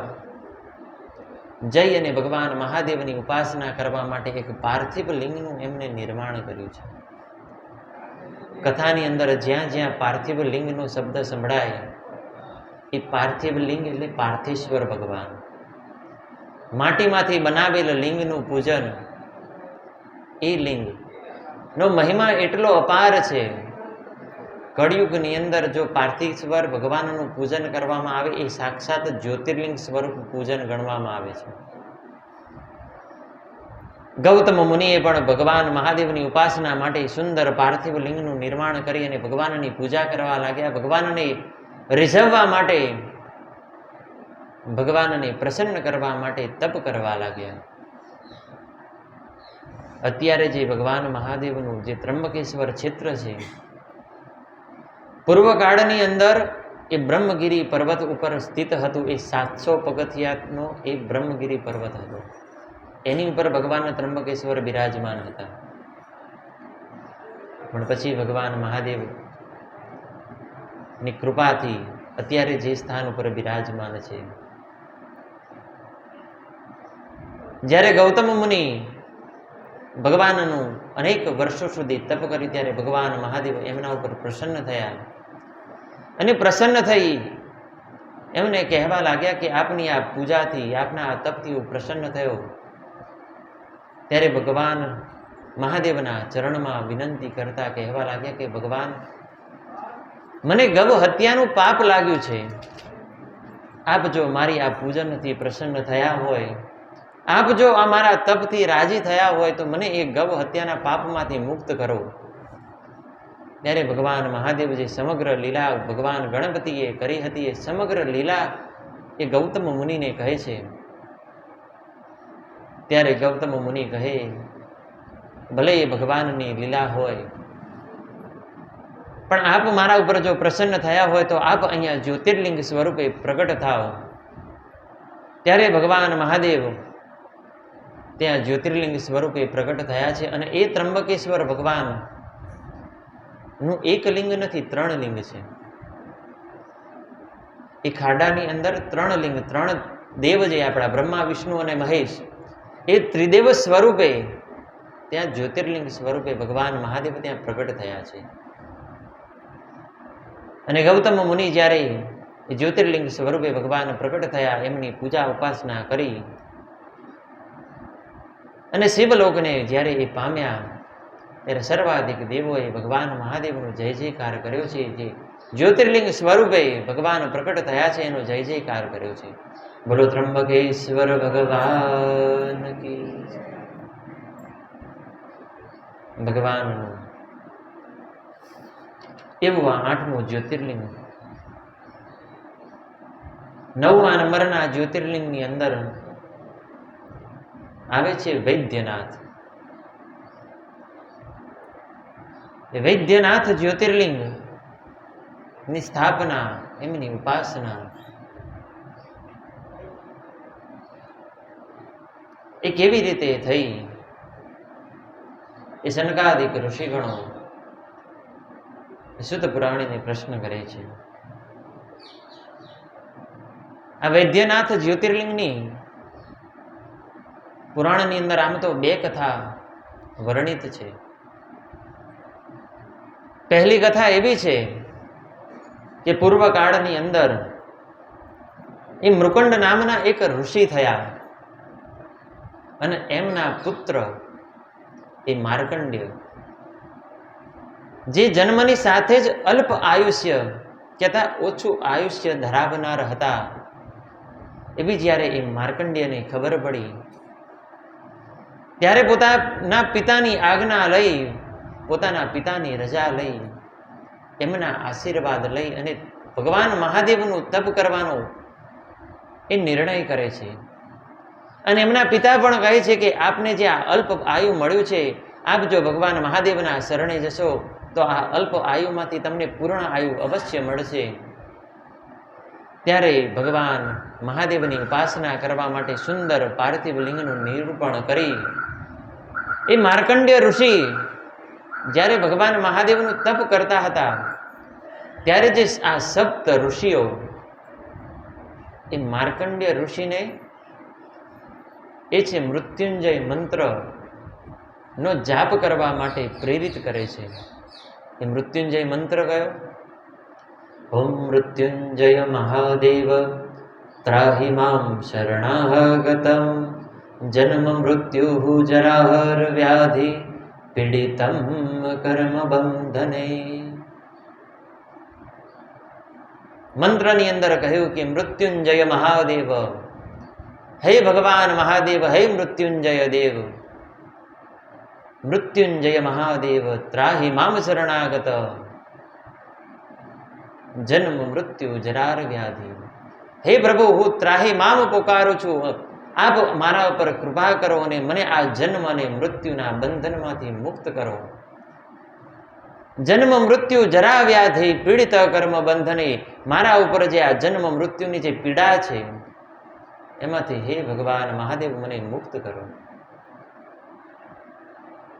જઈ અને ભગવાન મહાદેવની ઉપાસના કરવા માટે એક પાર્થિવ લિંગનું એમને નિર્માણ કર્યું છે. કથાની અંદર જ્યાં જ્યાં પાર્થિવ લિંગનો શબ્દ સંભળાય એ પાર્થિવ લિંગ એટલે પાર્થેશ્વર ભગવાન. માટીમાંથી બનાવેલ લિંગનું પૂજન, એ લિંગનો મહિમા એટલો અપાર છે. કળિયુગની અંદર જો પાર્થિશ્વર ભગવાનનું પૂજન કરવામાં આવે એ સાક્ષાત જ્યોતિર્લિંગ સ્વરૂપ પૂજન ગણવામાં આવે છે. ગૌતમ મુનિએ પણ ભગવાન મહાદેવની ઉપાસના માટે સુંદર પાર્થિવ લિંગનું નિર્માણ કરી અને ભગવાનની પૂજા કરવા લાગ્યા. ભગવાનને રીઝવવા માટે, ભગવાનને પ્રસન્ન કરવા માટે તપ કરવા લાગ્યા. અત્યારે જે ભગવાન મહાદેવનું જે ત્રંબકેશ્વર ક્ષેત્ર છે, પૂર્વકાળની અંદર એ બ્રહ્મગીરી પર્વત ઉપર સ્થિત હતું. એ 700 પગથિયાનો એ બ્રહ્મગીરી પર્વત હતો. એની ઉપર ભગવાન ત્રંબકેશ્વર બિરાજમાન હતા. પણ પછી ભગવાન મહાદેવની કૃપાથી અત્યારે જે સ્થાન ઉપર બિરાજમાન છે, જ્યારે ગૌતમ મુનિ ભગવાનનું અનેક વર્ષો સુધી તપ કર્યું, ત્યારે ભગવાન મહાદેવ એમના ઉપર પ્રસન્ન થયા અને પ્રસન્ન થઈ એમને કહેવા લાગ્યા કે આપની આ પૂજાથી, આપના આ તપથી હું પ્રસન્ન થયો. ત્યારે ભગવાન મહાદેવના ચરણમાં વિનંતી કરતા કહેવા લાગ્યા કે ભગવાન, મને ગૌ હત્યાનું પાપ લાગ્યું છે. આપ જો મારી આ પૂજનથી પ્રસન્ન થયા હોય, આપ જો આ મારા તપથી રાજી થયા હોય, તો મને એ ગૌ હત્યાના પાપમાંથી મુક્ત કરો. ત્યારે ભગવાન મહાદેવ જે સમગ્ર લીલા ભગવાન ગણપતિએ કરી હતી, એ સમગ્ર લીલા એ ગૌતમ મુનિને કહે છે. ત્યારે ગૌતમ મુનિ કહે, ભલે એ ભગવાનની લીલા હોય, પણ આપ મારા ઉપર જો પ્રસન્ન થયા હોય તો આપ અહીંયા જ્યોતિર્લિંગ સ્વરૂપે પ્રગટ થાઓ. ત્યારે ભગવાન મહાદેવ ત્યાં જ્યોતિર્લિંગ સ્વરૂપે પ્રગટ થયા છે. અને એ ત્રંબકેશ્વર ભગવાન નું એક લિંગ નથી, 3 લિંગ છે. એ ખાડાની અંદર 3 લિંગ, 3 દેવ જે આપણા બ્રહ્મા, વિષ્ણુ અને મહેશ, એ ત્રિદેવ સ્વરૂપે ત્યાં જ્યોતિર્લિંગ સ્વરૂપે ભગવાન મહાદેવ ત્યાં પ્રગટ થયા છે. અને ગૌતમ મુનિ જ્યારે જ્યોતિર્લિંગ સ્વરૂપે ભગવાન પ્રગટ થયા, એમની પૂજા ઉપાસના કરી અને શિવલોકને જ્યારે એ પામ્યા, ત્યારે સર્વાધિક દેવોએ ભગવાન મહાદેવનો જય જયકાર કર્યો છે. જે જ્યોતિર્લિંગ સ્વરૂપે ભગવાન પ્રકટ થયા છે, એનો જય જયકાર કર્યો છે. બોલો ત્રંબકેશ્વર ભગવાન કી. ભગવાનનું એવું આ 8મું જ્યોતિર્લિંગ, 9મા નંબરના જ્યોતિર્લિંગની અંદર આવે છે વૈદ્યનાથ. વૈદ્યનાથ જ્યોતિર્લિંગ ની સ્થાપના, એમની ઉપાસના એ કેવી રીતે થઈ, એ સનકાદિક ઋષિગણો શુદ્ધ પુરાણીને પ્રશ્ન કરે છે. આ વૈદ્યનાથ જ્યોતિર્લિંગની પુરાણની અંદર આમ તો 2 કથા વર્ણિત છે. પહેલી કથા એવી છે કે પૂર્વકાળની અંદર એ મૃકંડ નામના એક ઋષિ થયા અને એમના પુત્ર એ માર્કંડ્ય, જે જન્મની સાથે જ અલ્પ આયુષ્ય, કહેતા ઓછું આયુષ્ય ધરાવનાર હતા. એવી જ્યારે એ માર્કંડ્યને ખબર પડી, ત્યારે પોતાના પિતાની આજ્ઞા લઈ, પોતાના પિતાની રજા લઈ, એમના આશીર્વાદ લઈ અને ભગવાન મહાદેવનું તપ કરવાનો એ નિર્ણય કરે છે. અને એમના પિતા પણ કહે છે કે આપને જે આ અલ્પ આયુ મળ્યું છે, આપ જો ભગવાન મહાદેવના શરણે જશો તો આ અલ્પ આયુમાંથી તમને પૂર્ણ આયુ અવશ્ય મળશે. ત્યારે ભગવાન મહાદેવની ઉપાસના કરવા માટે સુંદર પાર્થિવ લિંગનું નિરૂપણ કરી એ માર્કંડ્ય ઋષિ જ્યારે ભગવાન મહાદેવનું તપ કરતા હતા, ત્યારે જે આ 7 ઋષિઓ એ માર્કંડ્ય ઋષિને એ છે મૃત્યુંજય મંત્ર નો જાપ કરવા માટે પ્રેરિત કરે છે. એ મૃત્યુંજય મંત્ર કયો? ઓમ મૃત્યુંજય મહાદેવ ત્રાહિ મામ શરણાગતમ જન્મ મૃત્યુ જરાહર વ્યાધિ પીડિતમ કર્મ બંધને. મંત્રની અંદર કહ્યું કે મૃત્યુંજય મહાદેવ, હે ભગવાન મહાદેવ, હે મૃત્યુંજય દેવ, મૃત્યુંજય મહાદેવ ત્રાહી મામ શરણાગત, જન્મ મૃત્યુ જરાર વ્યાધિ. હે પ્રભુ, હું ત્રાહી મામ પોકારું છું, આપ મારા ઉપર કૃપા કરો અને મને આ જન્મ અને મૃત્યુના બંધનમાંથી મુક્ત કરો. જન્મ મૃત્યુ જરા વ્યાધિ પીડિત કર્મ બંધને, મારા ઉપર જે આ જન્મ મૃત્યુની જે પીડા છે એમાંથી હે ભગવાન મહાદેવ મને મુક્ત કરો.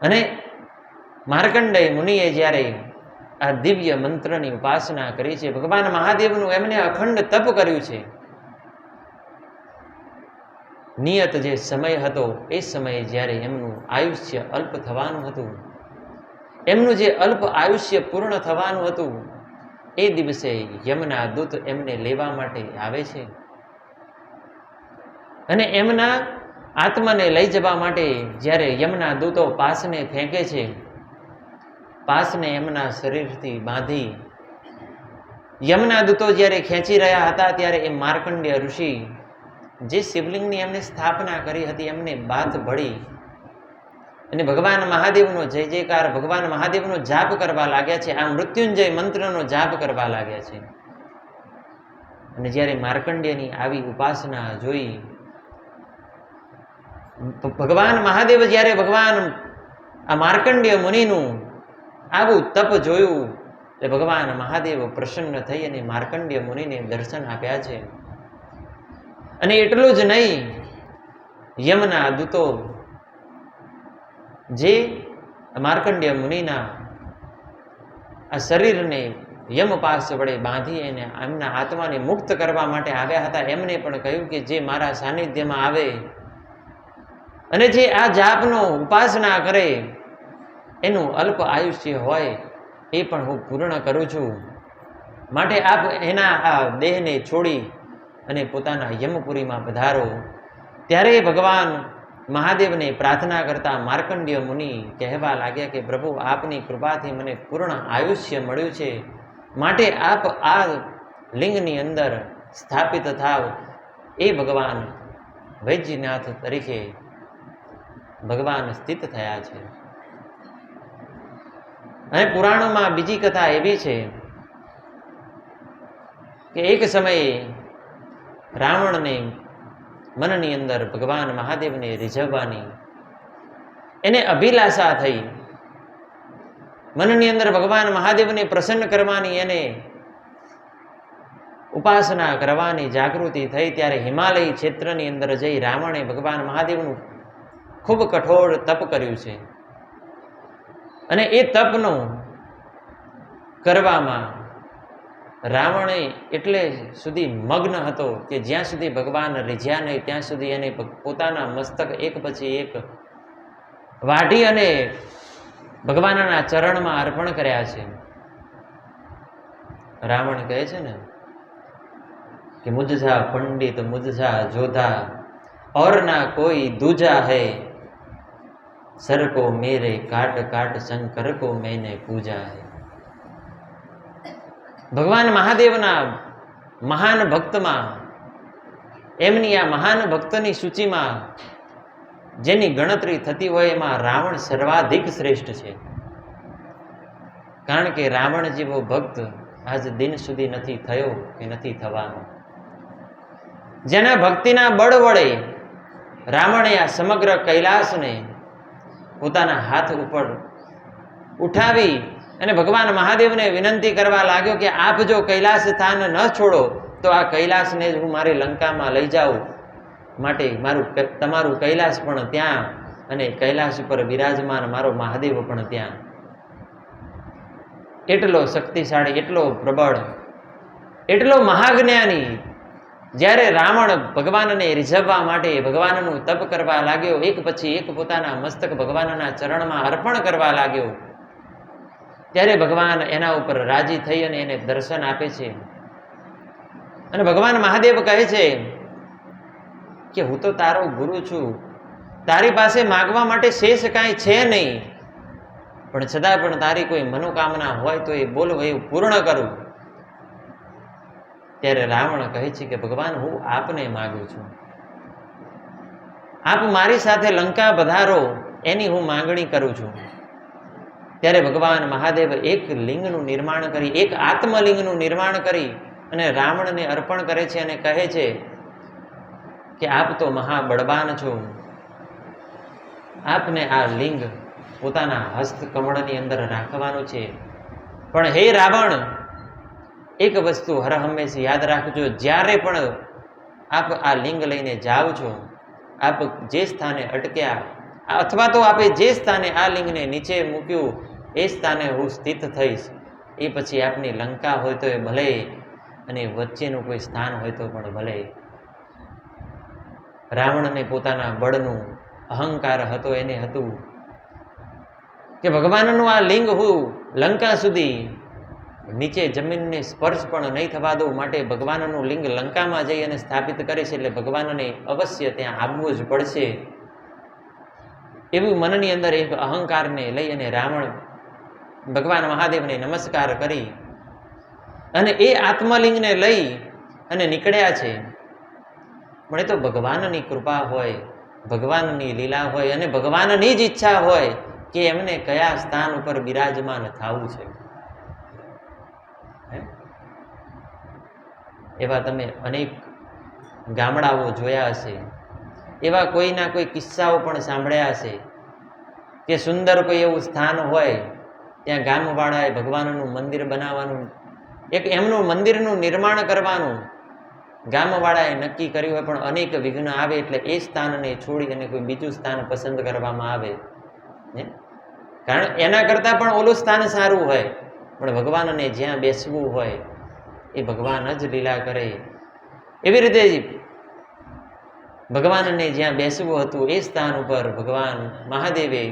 અને માર્કંડેય મુનિએ જ્યારે આ દિવ્ય મંત્રની ઉપાસના કરી છે, ભગવાન મહાદેવનું એમને અખંડ તપ કર્યું છે. નિયત જે સમય હતો એ સમયે જ્યારે એમનું આયુષ્ય અલ્પ થવાનું હતું, એમનું જે અલ્પ આયુષ્ય પૂર્ણ થવાનું હતું, એ દિવસે યમના દૂત એમને લેવા માટે આવે છે અને એમના આત્માને લઈ જવા માટે જ્યારે યમના દૂતો પાસને ફેંકે છે, પાસને એમના શરીરથી બાંધી યમના દૂતો જ્યારે ખેંચી રહ્યા હતા, ત્યારે એ માર્કંડેય ઋષિ જે શિવલિંગની એમને સ્થાપના કરી હતી એમને બાથ ભળી અને ભગવાન મહાદેવનો જય જયકાર, ભગવાન મહાદેવનો જાપ કરવા લાગ્યા છે. આ મૃત્યુંજય મંત્રનો જાપ કરવા લાગ્યા છે. અને જ્યારે માર્કંડેયની આવી ઉપાસના જોઈ, ભગવાન મહાદેવ જ્યારે ભગવાન આ માર્કંડેય મુનિનું આવું તપ જોયું, એટલે ભગવાન મહાદેવ પ્રસન્ન થઈ અને માર્કંડેય મુનિને દર્શન આપ્યા છે. અને એટલું જ નહીં, યમના દૂતો જે માર્કંડેય મુનિના આ શરીરને યમપાસ વડે બાંધી અને એમના આત્માને મુક્ત કરવા માટે આવ્યા હતા, એમને પણ કહ્યું કે જે મારા સાનિધ્યમાં આવે અને જે આ જાપનો ઉપાસના કરે એનું અલ્પ આયુષ્ય હોય એ પણ હું પૂર્ણ કરું છું. માટે આપ એના આ દેહને છોડી અને પોતાના યમપુરીમાં પધારો. ત્યારે ભગવાન મહાદેવને પ્રાર્થના કરતા માર્કંડેય મુનિ કહેવા લાગ્યા કે પ્રભુ, આપની કૃપાથી મને પૂર્ણ આયુષ્ય મળ્યું છે, માટે આપ આ લિંગની અંદર સ્થાપિત થાવ. એ ભગવાન વૈદ્યનાથ તરીકે ભગવાન સ્થિત થયા છે. અને પુરાણોમાં બીજી કથા એવી છે કે એક સમયે રાવણને મનની અંદર ભગવાન મહાદેવને રીઝવવાની એને અભિલાષા થઈ. મનની અંદર ભગવાન મહાદેવને પ્રસન્ન કરવાની એને ઉપાસના કરવાની જાગૃતિ થઈ. ત્યારે હિમાલય ક્ષેત્રની અંદર જઈ રાવણે ભગવાન મહાદેવનું ખૂબ કઠોર તપ કર્યું છે. અને એ તપનું કરવામાં રાવણે એટલે સુધી મગ્ન હતો કે જ્યાં સુધી ભગવાન રીઝ્યા નહીં ત્યાં સુધી એને પોતાના મસ્તક એક પછી એક વાઢી અને ભગવાનના ચરણમાં અર્પણ કર્યા છે. રાવણ કહે છે ને કે મુझसा पंडित मुझसा जोधा और ना कोई दूजा है, सर को मेरे काट काट शंकर को मैंने पूजा है. ભગવાન મહાદેવના મહાન ભક્તમાં, એમની આ મહાન ભક્તની સૂચિમાં જેની ગણતરી થતી હોય એમાં રાવણ સર્વાધિક શ્રેષ્ઠ છે. કારણ કે રાવણ જેવો ભક્ત આજ દિન સુધી નથી થયો કે નથી થવાનો. જેના ભક્તિના બળ વડે રાવણે આ સમગ્ર કૈલાસને પોતાના હાથ ઉપર ઉઠાવી અને ભગવાન મહાદેવને વિનંતી કરવા લાગ્યો કે આપ જો કૈલાસ સ્થાન ન છોડો તો આ કૈલાસને હું મારી લંકામાં લઈ જાઉં, માટે તમારું કૈલાસ પણ ત્યાં અને કૈલાસ ઉપર વિરાજમાન મારો મહાદેવ પણ ત્યાં. એટલો શક્તિશાળી, એટલો પ્રબળ, એટલો મહાજ્ઞાની. જ્યારે રાવણ ભગવાનને રીઝવવા માટે ભગવાનનું તપ કરવા લાગ્યો, એક પછી એક પોતાના મસ્તક ભગવાનના ચરણમાં અર્પણ કરવા લાગ્યો, ત્યારે ભગવાન એના ઉપર રાજી થઈ અને એને દર્શન આપે છે. અને ભગવાન મહાદેવ કહે છે કે હું તો તારો ગુરુ છું, તારી પાસે માગવા માટે શેષ કાંઈ છે નહીં, પણ છતાં પણ તારી કોઈ મનોકામના હોય તો એ બોલો, એ પૂર્ણ કરું. ત્યારે રાવણ કહે છે કે ભગવાન, હું આપને માગું છું, આપ મારી સાથે લંકા પધારો એની હું માંગણી કરું છું. ત્યારે ભગવાન મહાદેવ એક લિંગનું નિર્માણ કરી, એક આત્મલિંગનું નિર્માણ કરી અને રાવણને અર્પણ કરે છે અને કહે છે કે આપ તો મહાબળવાન છો, આપને આ લિંગ પોતાના હસ્ત કમળની અંદર રાખવાનું છે. પણ હે રાવણ, એક વસ્તુ હર હંમેશ યાદ રાખજો, જ્યારે પણ આપ આ લિંગ લઈને જાઓ છો, આપ જે સ્થાને અટક્યા અથવા તો આપે જે સ્થાને આ લિંગને નીચે મૂક્યું એ સ્થાને હું સ્થિત થઈશ. એ પછી આપની લંકા હોય તો એ ભલે, અને વચ્ચેનું કોઈ સ્થાન હોય તો પણ ભલે. રાવણને પોતાના બળનું અહંકાર હતો, એને હતું કે ભગવાનનું આ લિંગ હું લંકા સુધી નીચે જમીનને સ્પર્શ પણ નહીં થવા દઉં, માટે ભગવાનનું લિંગ લંકામાં જઈ અને સ્થાપિત કરે છે, એટલે ભગવાનને અવશ્ય ત્યાં આવવું જ પડશે. એવું મનની અંદર એક અહંકારને લઈ અને રાવણ ભગવાન મહાદેવને નમસ્કાર કરી અને એ આત્મલિંગને લઈ અને નીકળ્યા છે. પણ એ તો ભગવાનની કૃપા હોય, ભગવાનની લીલા હોય અને ભગવાનની જ ઈચ્છા હોય કે એમને કયા સ્થાન ઉપર બિરાજમાન થવું છે. એવા તમે અનેક ગામડાઓ જોયા હશે, એવા કોઈના કોઈ કિસ્સાઓ પણ સાંભળ્યા હશે કે સુંદર કોઈ એવું સ્થાન હોય, ત્યાં ગામવાળાએ ભગવાનનું મંદિર બનાવવાનું, એક એમનું મંદિરનું નિર્માણ કરવાનું ગામવાળાએ નક્કી કર્યું હોય, પણ અનેક વિઘ્ન આવે એટલે એ સ્થાનને છોડી અને કોઈ બીજું સ્થાન પસંદ કરવામાં આવે. કારણ એના કરતાં પણ ઓલું સ્થાન સારું હોય, પણ ભગવાનને જ્યાં બેસવું હોય એ ભગવાન જ લીલા કરે. એવી રીતે ભગવાનને જ્યાં બેસવું હતું એ સ્થાન ઉપર ભગવાન મહાદેવે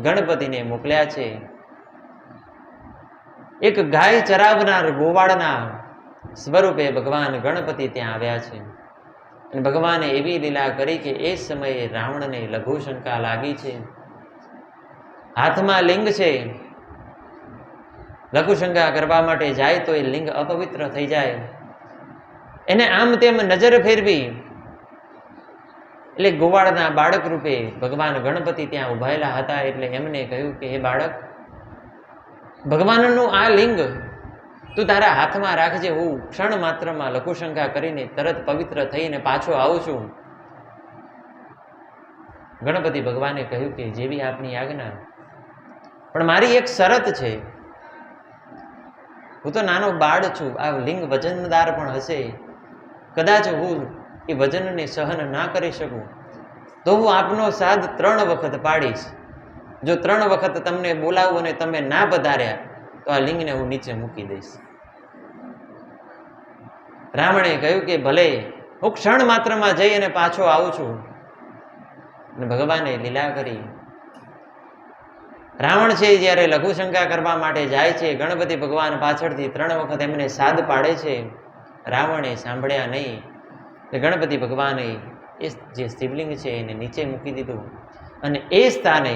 ગણપતિને મોકલ્યા છે. એક ગાય ચરાવનાર ગોવાળના સ્વરૂપે ભગવાન ગણપતિ ત્યાં આવ્યા છે. અને ભગવાને એવી લીલા કરી કે એ સમયે રાવણને લઘુ શંકા લાગી છે. હાથમાં લિંગ છે, લઘુ શંકા કરવા માટે જાય તો એ લિંગ અપવિત્ર થઈ જાય. એને આમ તેમ નજર ફેરવી એટલે ગોવાળના બાળક રૂપે ભગવાન ગણપતિ ત્યાં ઉભાયેલા હતા. એટલે એમને કહ્યું કે હે બાળક, ભગવાનનું આ લિંગ તું તારા હાથમાં રાખજે, હું ક્ષણ માત્રમાં લઘુશંકા કરીને તરત પવિત્ર થઈને પાછો આવું છું. ગણપતિ ભગવાને કહ્યું કે જેવી આપની આજ્ઞા, પણ મારી એક શરત છે. હું તો નાનો બાળ છું, આ લિંગ વજનદાર પણ હશે, કદાચ હું એ વજનને સહન ના કરી શકું તો હું આપનો સાદ 3 વખત પાડીશ. જો 3 વખત તમને બોલાવું અને તમે ના પધાર્યા તો આ લિંગને હું નીચે મૂકી દઈશ. રાવણે કહ્યું કે ભલે, હું ક્ષણ માત્રમાં જઈ અને પાછો આવું છું. અને ભગવાને લીલા કરી. રાવણ છે જ્યારે લઘુશંકા કરવા માટે જાય છે, ગણપતિ ભગવાન પાછળથી 3 વખત એમને સાદ પાડે છે. રાવણે સાંભળ્યા નહીં. ગણપતિ ભગવાને એ જે શિવલિંગ છે એને નીચે મૂકી દીધું અને એ સ્થાને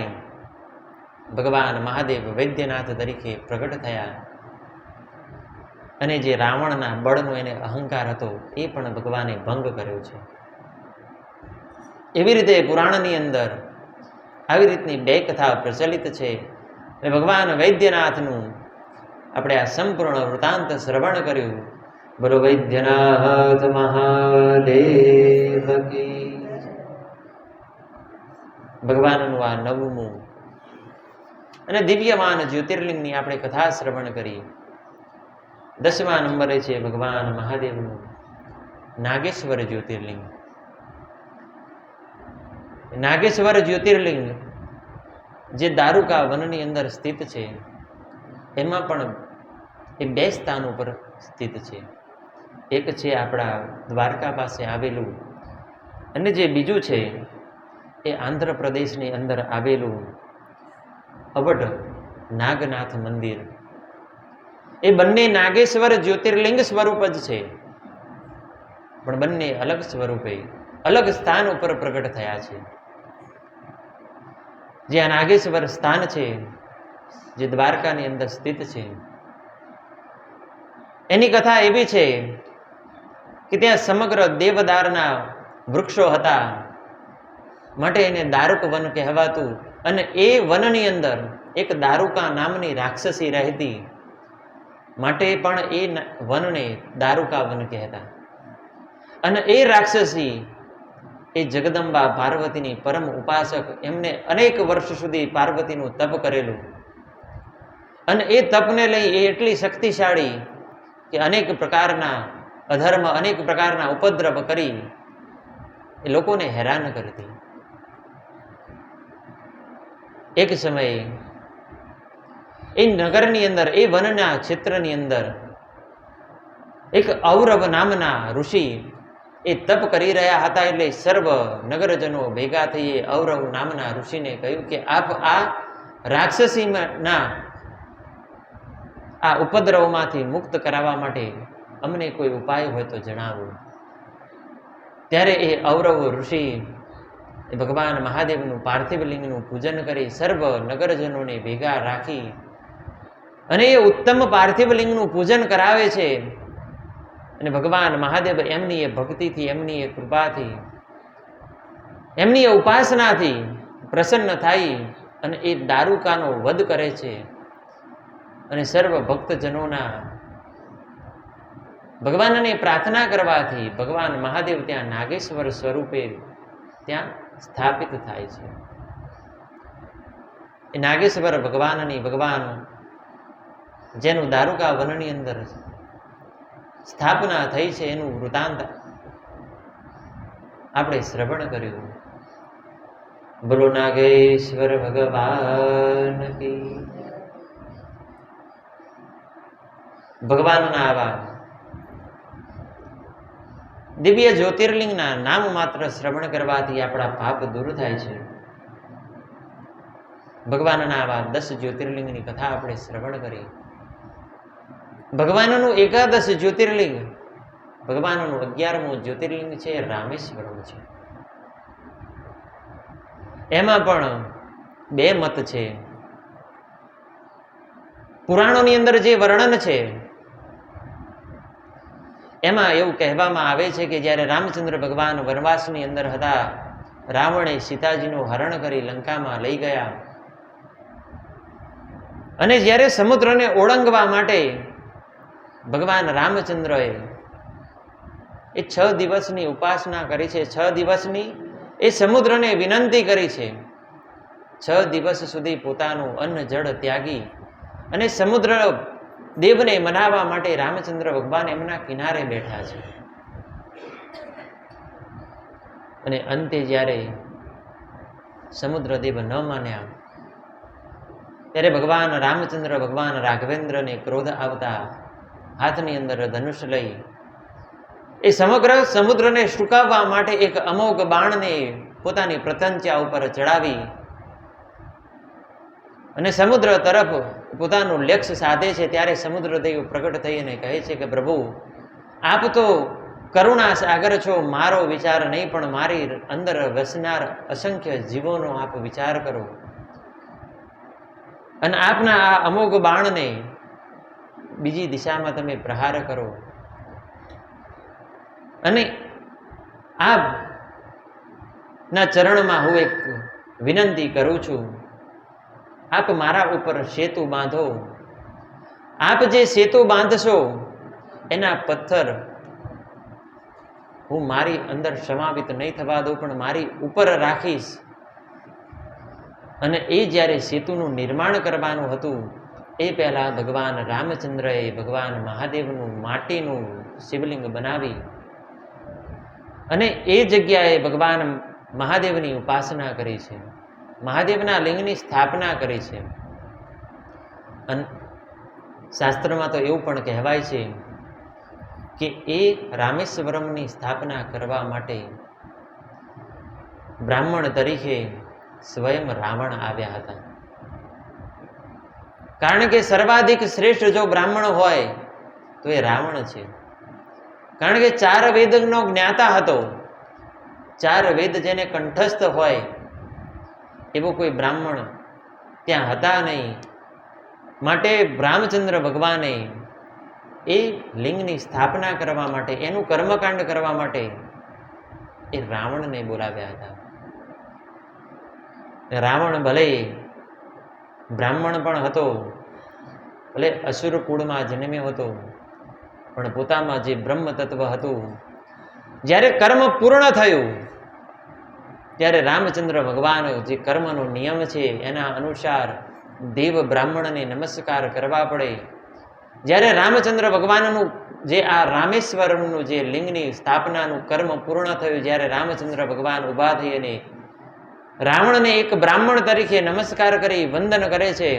ભગવાન મહાદેવ વૈદ્યનાથ તરીકે પ્રગટ થયા. અને જે રાવણના બળનો એને અહંકાર હતો એ પણ ભગવાને ભંગ કર્યો છે. એવી રીતે પુરાણની અંદર આવી રીતની 2 કથા પ્રચલિત છે. અને ભગવાન વૈદ્યનાથનું આપણે આ સંપૂર્ણ વૃત્તાંત શ્રવણ કર્યું. બોલો વૈદ્યનાથ મહાદેવ કી. ભગવાનનું આ 9મું અને દિવ્યમાન જ્યોતિર્લિંગની આપણે કથા શ્રવણ કરી. 10મા નંબરે છે ભગવાન મહાદેવનું નાગેશ્વર જ્યોતિર્લિંગ. નાગેશ્વર જ્યોતિર્લિંગ જે દારૂકા વનની અંદર સ્થિત છે, એમાં પણ એ 2 સ્થાન ઉપર સ્થિત છે. એક છે આપણા દ્વારકા પાસે આવેલું, અને જે બીજું છે એ આંધ્રપ્રદેશની અંદર આવેલું અવઢ નાગનાથ મંદિર. એ બંને નાગેશ્વર જ્યોતિર્લિંગ સ્વરૂપ જ છે, પણ બંને અલગ સ્વરૂપે અલગ સ્થાન ઉપર પ્રગટ થયા છે. જે આ નાગેશ્વર સ્થાન છે, જે દ્વારકાની અંદર સ્થિત છે, એની કથા એવી છે કે ત્યાં સમગ્ર દેવદારના વૃક્ષો હતા, માટે એને દારૂક વન કહેવાતું. અને એ વનની અંદર એક દારૂકા નામની રાક્ષસી રહેતી, માટે પણ એ વનને દારૂકા વન કહેતા. અને એ રાક્ષસી એ જગદંબા પાર્વતીની પરમ ઉપાસક, એમને અનેક વર્ષ સુધી પાર્વતીનું તપ કરેલું. અને એ તપને લઈ એ એટલી શક્તિશાળી કે અનેક પ્રકારના અધર્મ, અનેક પ્રકારના ઉપદ્રવ કરી એ લોકોને હેરાન કરતી. એક સમયે એ નગરની અંદર, એ વનના ક્ષેત્રની અંદર એક ઔરવ નામના ઋષિ એ તપ કરી રહ્યા હતા. એટલે સર્વ નગરજનો ભેગા થઈ ઔરવ નામના ઋષિને કહ્યું કે આપ આ રાક્ષસીના આ ઉપદ્રવમાંથી મુક્ત કરાવવા માટે અમને કોઈ ઉપાય હોય તો જણાવો. ત્યારે એ ઔરવ ઋષિ એ ભગવાન મહાદેવનું પાર્થિવ લિંગનું પૂજન કરી સર્વ નગરજનોને ભેગા રાખી અને એ ઉત્તમ પાર્થિવ લિંગનું પૂજન કરાવે છે. અને ભગવાન મહાદેવ એમની એ ભક્તિથી, એમની એ કૃપાથી, એમની એ ઉપાસનાથી પ્રસન્ન થાય અને એ દારૂકાનો વધ કરે છે. અને સર્વ ભક્તજનોના ભગવાનને પ્રાર્થના કરવાથી ભગવાન મહાદેવ ત્યાં નાગેશ્વર સ્વરૂપે ત્યાં સ્થાપિત થાય છે. એ નાગેશ્વર ભગવાન જેનું દારૂકા વનની અંદર સ્થાપના થઈ છે, એનું વૃતાંત આપણે શ્રવણ કર્યું. બોલો નાગેશ્વર ભગવાન કી. ભગવાનના આવા દિવ્ય જ્યોતિર્લિંગના નામ માત્ર શ્રવણ કરવાથી આપણા પાપ દૂર થાય છે. ભગવાનના આવા 10 જ્યોતિર્લિંગની કથા આપણે શ્રવણ કરી. ભગવાનનું 11 જ્યોતિર્લિંગ, ભગવાનનું 11મું જ્યોતિર્લિંગ છે રામેશ્વરમ છે. એમાં પણ 2 મત છે. પુરાણોની અંદર જે વર્ણન છે એમાં એવું કહેવામાં આવે છે કે જ્યારે રામચંદ્ર ભગવાન વનવાસની અંદર હતા, રાવણે સીતાજીનું હરણ કરી લંકામાં લઈ ગયા. અને જ્યારે સમુદ્રને ઓળંગવા માટે ભગવાન રામચંદ્રએ એ 6 દિવસની ઉપાસના કરી છે, 6 દિવસની એ સમુદ્રને વિનંતી કરી છે. 6 દિવસ સુધી પોતાનું અન્ન જળ ત્યાગી અને સમુદ્ર દેવને મનાવવા માટે રામચંદ્ર ભગવાન એમના કિનારે બેઠા છે. અને અંતે જ્યારે સમુદ્ર દેવ ન માન્યા ત્યારે ભગવાન રામચંદ્ર ભગવાન રાઘવેન્દ્રને ક્રોધ આવતા હાથની અંદર ધનુષ લઈ એ સમગ્ર સમુદ્રને સુકાવવા માટે એક અમોઘ બાણને પોતાની પ્રતંચ્યા ઉપર ચડાવી અને સમુદ્ર તરફ પોતાનું લક્ષ્ય સાધે છે. ત્યારે સમુદ્રદેવ પ્રગટ થઈ અને કહે છે કે પ્રભુ, આપ તો કરુણા સાગર છો, મારો વિચાર નહીં પણ મારી અંદર વસનાર અસંખ્ય જીવોનો આપ વિચાર કરો અને આપના આ અમોઘ બાણને બીજી દિશામાં તમે પ્રહાર કરો. અને આપના ચરણમાં હું એક વિનંતી કરું છું, આપ મારા ઉપર સેતુ બાંધો. આપ જે સેતુ બાંધશો એના પથ્થર હું મારી અંદર સમાવિત નહીં થવા દઉં, પણ મારી ઉપર રાખીશ. અને એ જ્યારે સેતુનું નિર્માણ કરવાનું હતું એ પહેલા ભગવાન રામચંદ્રએ ભગવાન મહાદેવનું માટીનું શિવલિંગ બનાવી અને એ જગ્યાએ ભગવાન મહાદેવની ઉપાસના કરી છે, મહાદેવના લિંગની સ્થાપના કરી છે. અને શાસ્ત્રમાં તો એવું પણ કહેવાય છે કે એ રામેશ્વરમની સ્થાપના કરવા માટે બ્રાહ્મણ તરીકે સ્વયં રાવણ આવ્યા હતા. કારણ કે સર્વાધિક શ્રેષ્ઠ જો બ્રાહ્મણ હોય તો એ રાવણ છે. કારણ કે 4 વેદનો જ્ઞાતા હતો. 4 વેદ જેને કંઠસ્થ હોય એવો કોઈ બ્રાહ્મણ ત્યાં હતા નહીં. માટે રામચંદ્ર ભગવાને એ લિંગની સ્થાપના કરવા માટે, એનું કર્મકાંડ કરવા માટે એ રાવણને બોલાવ્યા હતા. રાવણ ભલે બ્રાહ્મણ પણ હતો, ભલે અસુર કુળમાં જન્મ્યો હતો, પણ પોતામાં જે બ્રહ્મ તત્વ હતું, જ્યારે કર્મ પૂર્ણ થયું ત્યારે રામચંદ્ર ભગવાન જે કર્મનો નિયમ છે એના અનુસાર દેવ બ્રાહ્મણને નમસ્કાર કરવા પડે. જ્યારે રામચંદ્ર ભગવાનનું જે આ રામેશ્વરમનું જે લિંગની સ્થાપનાનું કર્મ પૂર્ણ થયું, જ્યારે રામચંદ્ર ભગવાન ઊભા થઈ અને રાવણને એક બ્રાહ્મણ તરીકે નમસ્કાર કરી વંદન કરે છે,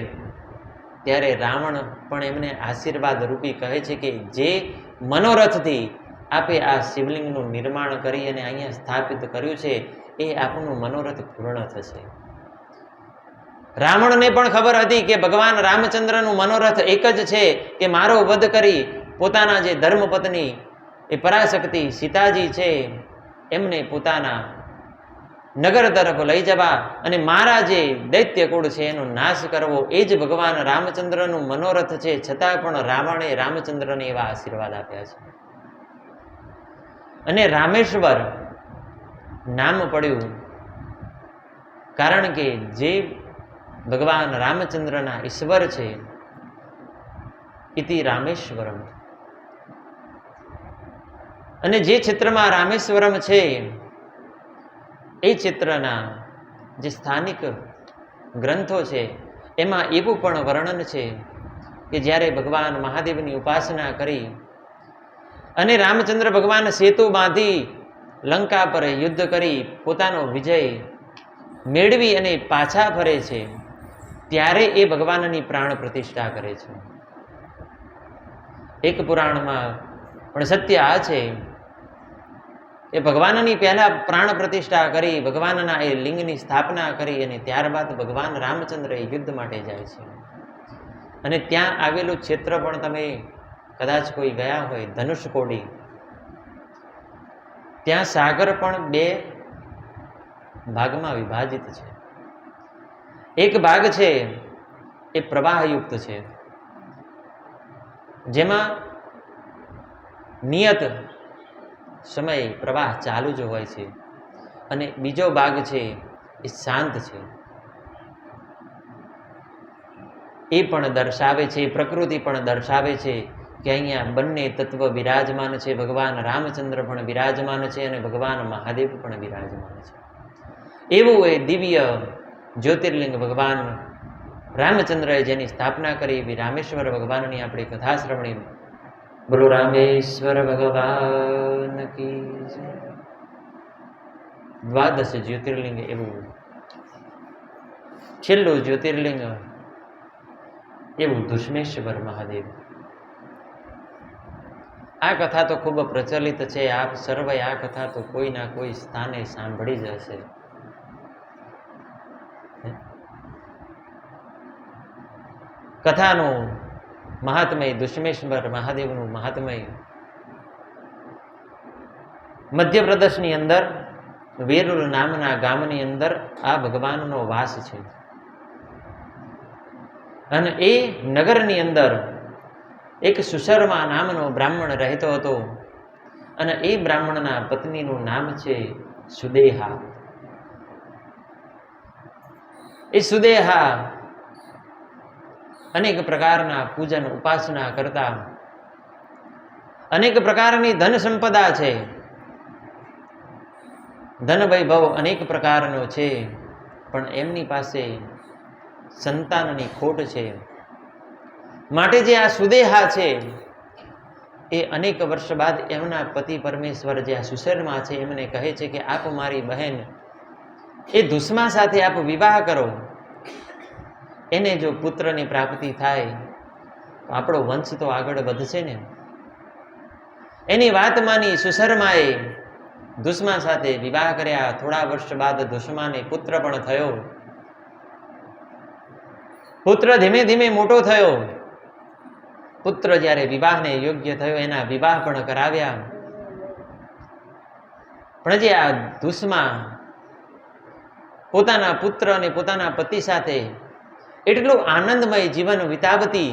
ત્યારે રાવણ પણ એમને આશીર્વાદ રૂપી કહે છે કે જે મનોરથથી આપે આ શિવલિંગનું નિર્માણ કરી અને અહીંયા સ્થાપિત કર્યું છે એ આપનું મનોરથ પૂર્ણ થશે. રાવણને પણ ખબર હતી કે ભગવાન રામચંદ્રનું મનોરથ એક જ છે કે મારો વધ કરી પોતાના જે ધર્મપત્ની એ પરાશક્તિ સીતાજી છે એમને પોતાના નગર તરફ લઈ જવા અને મારા જે દૈત્ય કુળ છે એનો નાશ કરવો, એ જ ભગવાન રામચંદ્રનું મનોરથ છે. છતાં પણ રાવણે રામચંદ્રને એવા આશીર્વાદ આપ્યા છે અને રામેશ્વર નામ પડ્યું કારણ કે જે ભગવાન રામચંદ્રના ઈશ્વર છે ઇતિ રામેશ્વરમ, અને જે ચિત્રમાં રામેશ્વરમ છે એ ચિત્રના જે સ્થાનિક ગ્રંથો છે એમાં એવું પણ વર્ણન છે કે જ્યારે ભગવાન મહાદેવની ઉપાસના કરી અને રામચંદ્ર ભગવાન સેતુ બાંધી લંકા પર યુદ્ધ કરી પોતાનો વિજય મેળવી અને પાછા ફરે છે, ત્યારે એ ભગવાનની પ્રાણ પ્રતિષ્ઠા કરે છે. એક પુરાણમાં પણ સત્ય આ છે એ ભગવાનની પહેલા પ્રાણ પ્રતિષ્ઠા કરી, ભગવાનના એ લિંગની સ્થાપના કરી અને ત્યારબાદ ભગવાન રામચંદ્ર એ યુદ્ધ માટે જાય છે. અને ત્યાં આવેલું ક્ષેત્ર પણ તમે કદાચ કોઈ ગયા હોય, ધનુષકોડી, ત્યાં સાગર પણ બે ભાગમાં વિભાજિત છે. એક ભાગ છે એ પ્રવાહયુક્ત છે જેમાં નિયત સમય પ્રવાહ ચાલુ જ હોય છે, અને બીજો ભાગ છે એ શાંત છે. એ પણ દર્શાવે છે, પ્રકૃતિ પણ દર્શાવે છે કે અહીંયા બંને તત્વ બિરાજમાન છે. ભગવાન રામચંદ્ર પણ બિરાજમાન છે અને ભગવાન મહાદેવ પણ બિરાજમાન છે. એવું એ દિવ્ય જ્યોતિર્લિંગ ભગવાન રામચંદ્રએ જેની સ્થાપના કરી એવી રામેશ્વર ભગવાનની આપણી કથા શ્રવણી. બોલો રામેશ્વર ભગવાન કી જય. દ્વાદશ જ્યોતિર્લિંગ એવું છેલ્લું જ્યોતિર્લિંગ એવું દુષ્મેશ્વર મહાદેવ. આ કથા તો ખૂબ પ્રચલિત છે. આપ સર્વે આ કથા તો કોઈના કોઈ સ્થાને સાંભળી જ હશે. કથાનું મહાત્મય, દુષ્મેશ્વર મહાદેવનું મહાત્મય મધ્યપ્રદેશની અંદર વેરુર નામના ગામની અંદર આ ભગવાનનો વાસ છે. અને એ નગરની અંદર એક સુશર્મા નામનો બ્રાહ્મણ રહેતો હતો, અને એ બ્રાહ્મણના પત્નીનું નામ છે સુદેહા. એ સુદેહા અનેક પ્રકારના પૂજન ઉપાસના કરતા, અનેક પ્રકારની ધન સંપદા છે, ધન વૈભવ અનેક પ્રકારનો છે, પણ એમની પાસે સંતાનની ખોટ છે. માટે જે આ સુદેહા છે એ અનેક વર્ષ બાદ એમના પતિ પરમેશ્વર જે આ સુશર્મા છે એમને કહે છે કે આપ મારી બહેન એ દુશ્મા સાથે આપ વિવાહ કરો, એને જો પુત્રની પ્રાપ્તિ થાય તો આપણો વંશ તો આગળ વધશે ને. એની વાત માની સુશર્માએ દુશ્મા સાથે વિવાહ કર્યા. થોડા વર્ષ બાદ દુશ્માને પુત્ર પણ થયો. પુત્ર ધીમે ધીમે મોટો થયો. પુત્ર જ્યારે વિવાહને યોગ્ય થયો એના વિવાહ પણ કરાવ્યા. પણ જે આ દુશ્મા પોતાના પુત્ર અને પોતાના પતિ સાથે એટલું આનંદમય જીવન વિતાવતી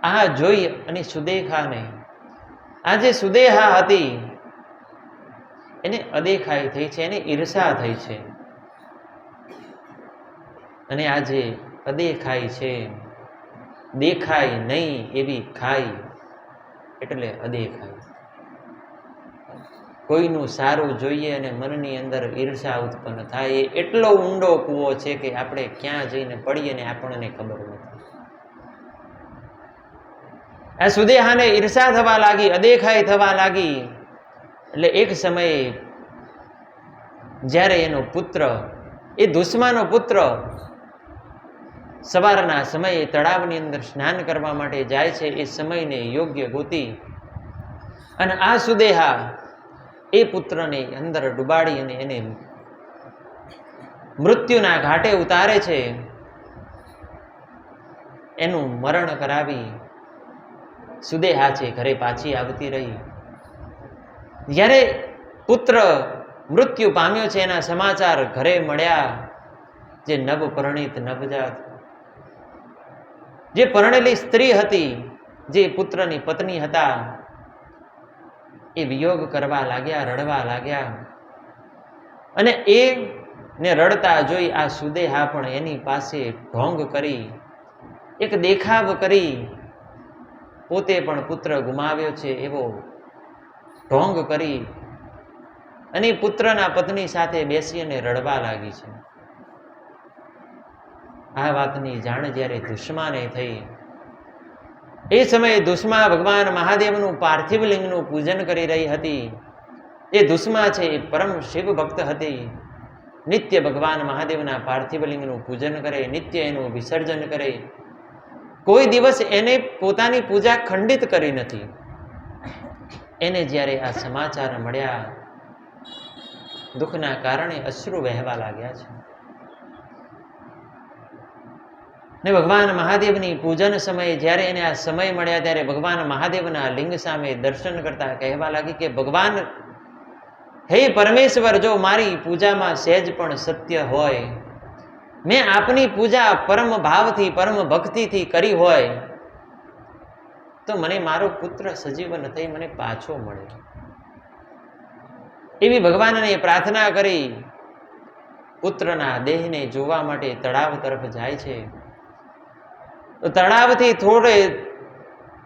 આ જોઈ અને સુદેહાને, આ જે સુદેહા હતી એને અદેખાઈ થઈ છે, એને ઈર્ષા થઈ છે. અને આજે અદેખાઈ છે, દેખાય નહીં એવી ખાઈ એટલે અદેખાઈ. કોઈનું સારું જોઈએ અને મનની અંદર ઈર્ષા ઉત્પન્ન થાય, એ એટલો ઊંડો કૂવો છે કે આપણે ક્યાં જઈને પડીએ ને આપણને ખબર નથી. આ સુદેહાને ઈર્ષા થવા લાગી, અદેખાઈ થવા લાગી. એટલે એક સમયે જ્યારે એનો પુત્ર, એ દુશ્માનો પુત્ર સવારના સમયે તળાવની અંદર સ્નાન કરવા માટે જાય છે, એ સમયને યોગ્ય ગોતી અને આ સુદેહા એ પુત્રને અંદર ડુબાડી અને એને મૃત્યુના ઘાટે ઉતારે છે. એનું મરણ કરાવી સુદેહા છે ઘરે પાછી આવતી રહી. જ્યારે પુત્ર મૃત્યુ પામ્યો છે એના સમાચાર ઘરે મળ્યા, જે નવપરણિત નવજાત, જે પરણેલી સ્ત્રી હતી, જે પુત્રની પત્ની હતા, એ વિયોગ કરવા લાગ્યા, રડવા લાગ્યા. અને એને રડતા જોઈ આ સુદેહા પણ એની પાસે ઢોંગ કરી, એક દેખાવ કરી, પોતે પણ પુત્ર ગુમાવ્યો છે એવો ઢોંગ કરી અને પુત્રના પત્ની સાથે બેસી અને રડવા લાગી છે. આ વાતની જાણ જ્યારે દુશ્માને થઈ, એ સમયે દુશ્મા ભગવાન મહાદેવનું પાર્થિવ લિંગનું પૂજન કરી રહી હતી. એ દુશ્મા છે એ પરમ શિવ ભક્ત હતી. નિત્ય ભગવાન મહાદેવના પાર્થિવ લિંગનું પૂજન કરે, નિત્ય એનું વિસર્જન કરે. કોઈ દિવસ એને પોતાની પૂજા ખંડિત કરી નથી. એને જ્યારે આ સમાચાર મળ્યા, દુઃખના કારણે અશ્રુ વહેવા લાગ્યા છે. ને ભગવાન મહાદેવની પૂજન સમયે જ્યારે એને આ સમય મળ્યા, ત્યારે ભગવાન મહાદેવના લિંગ સામે દર્શન કરતા કહેવા લાગી કે ભગવાન, હે પરમેશ્વર, જો મારી પૂજામાં સહેજ પણ સત્ય હોય, મેં આપની પૂજા પરમ ભાવથી, પરમ ભક્તિથી કરી હોય, તો મને મારો પુત્ર સજીવન થઈ મને પાછો મળે. એવી ભગવાનને પ્રાર્થના કરી પુત્રના દેહને જોવા માટે તળાવ તરફ જાય છે. તો તળાવથી થોડે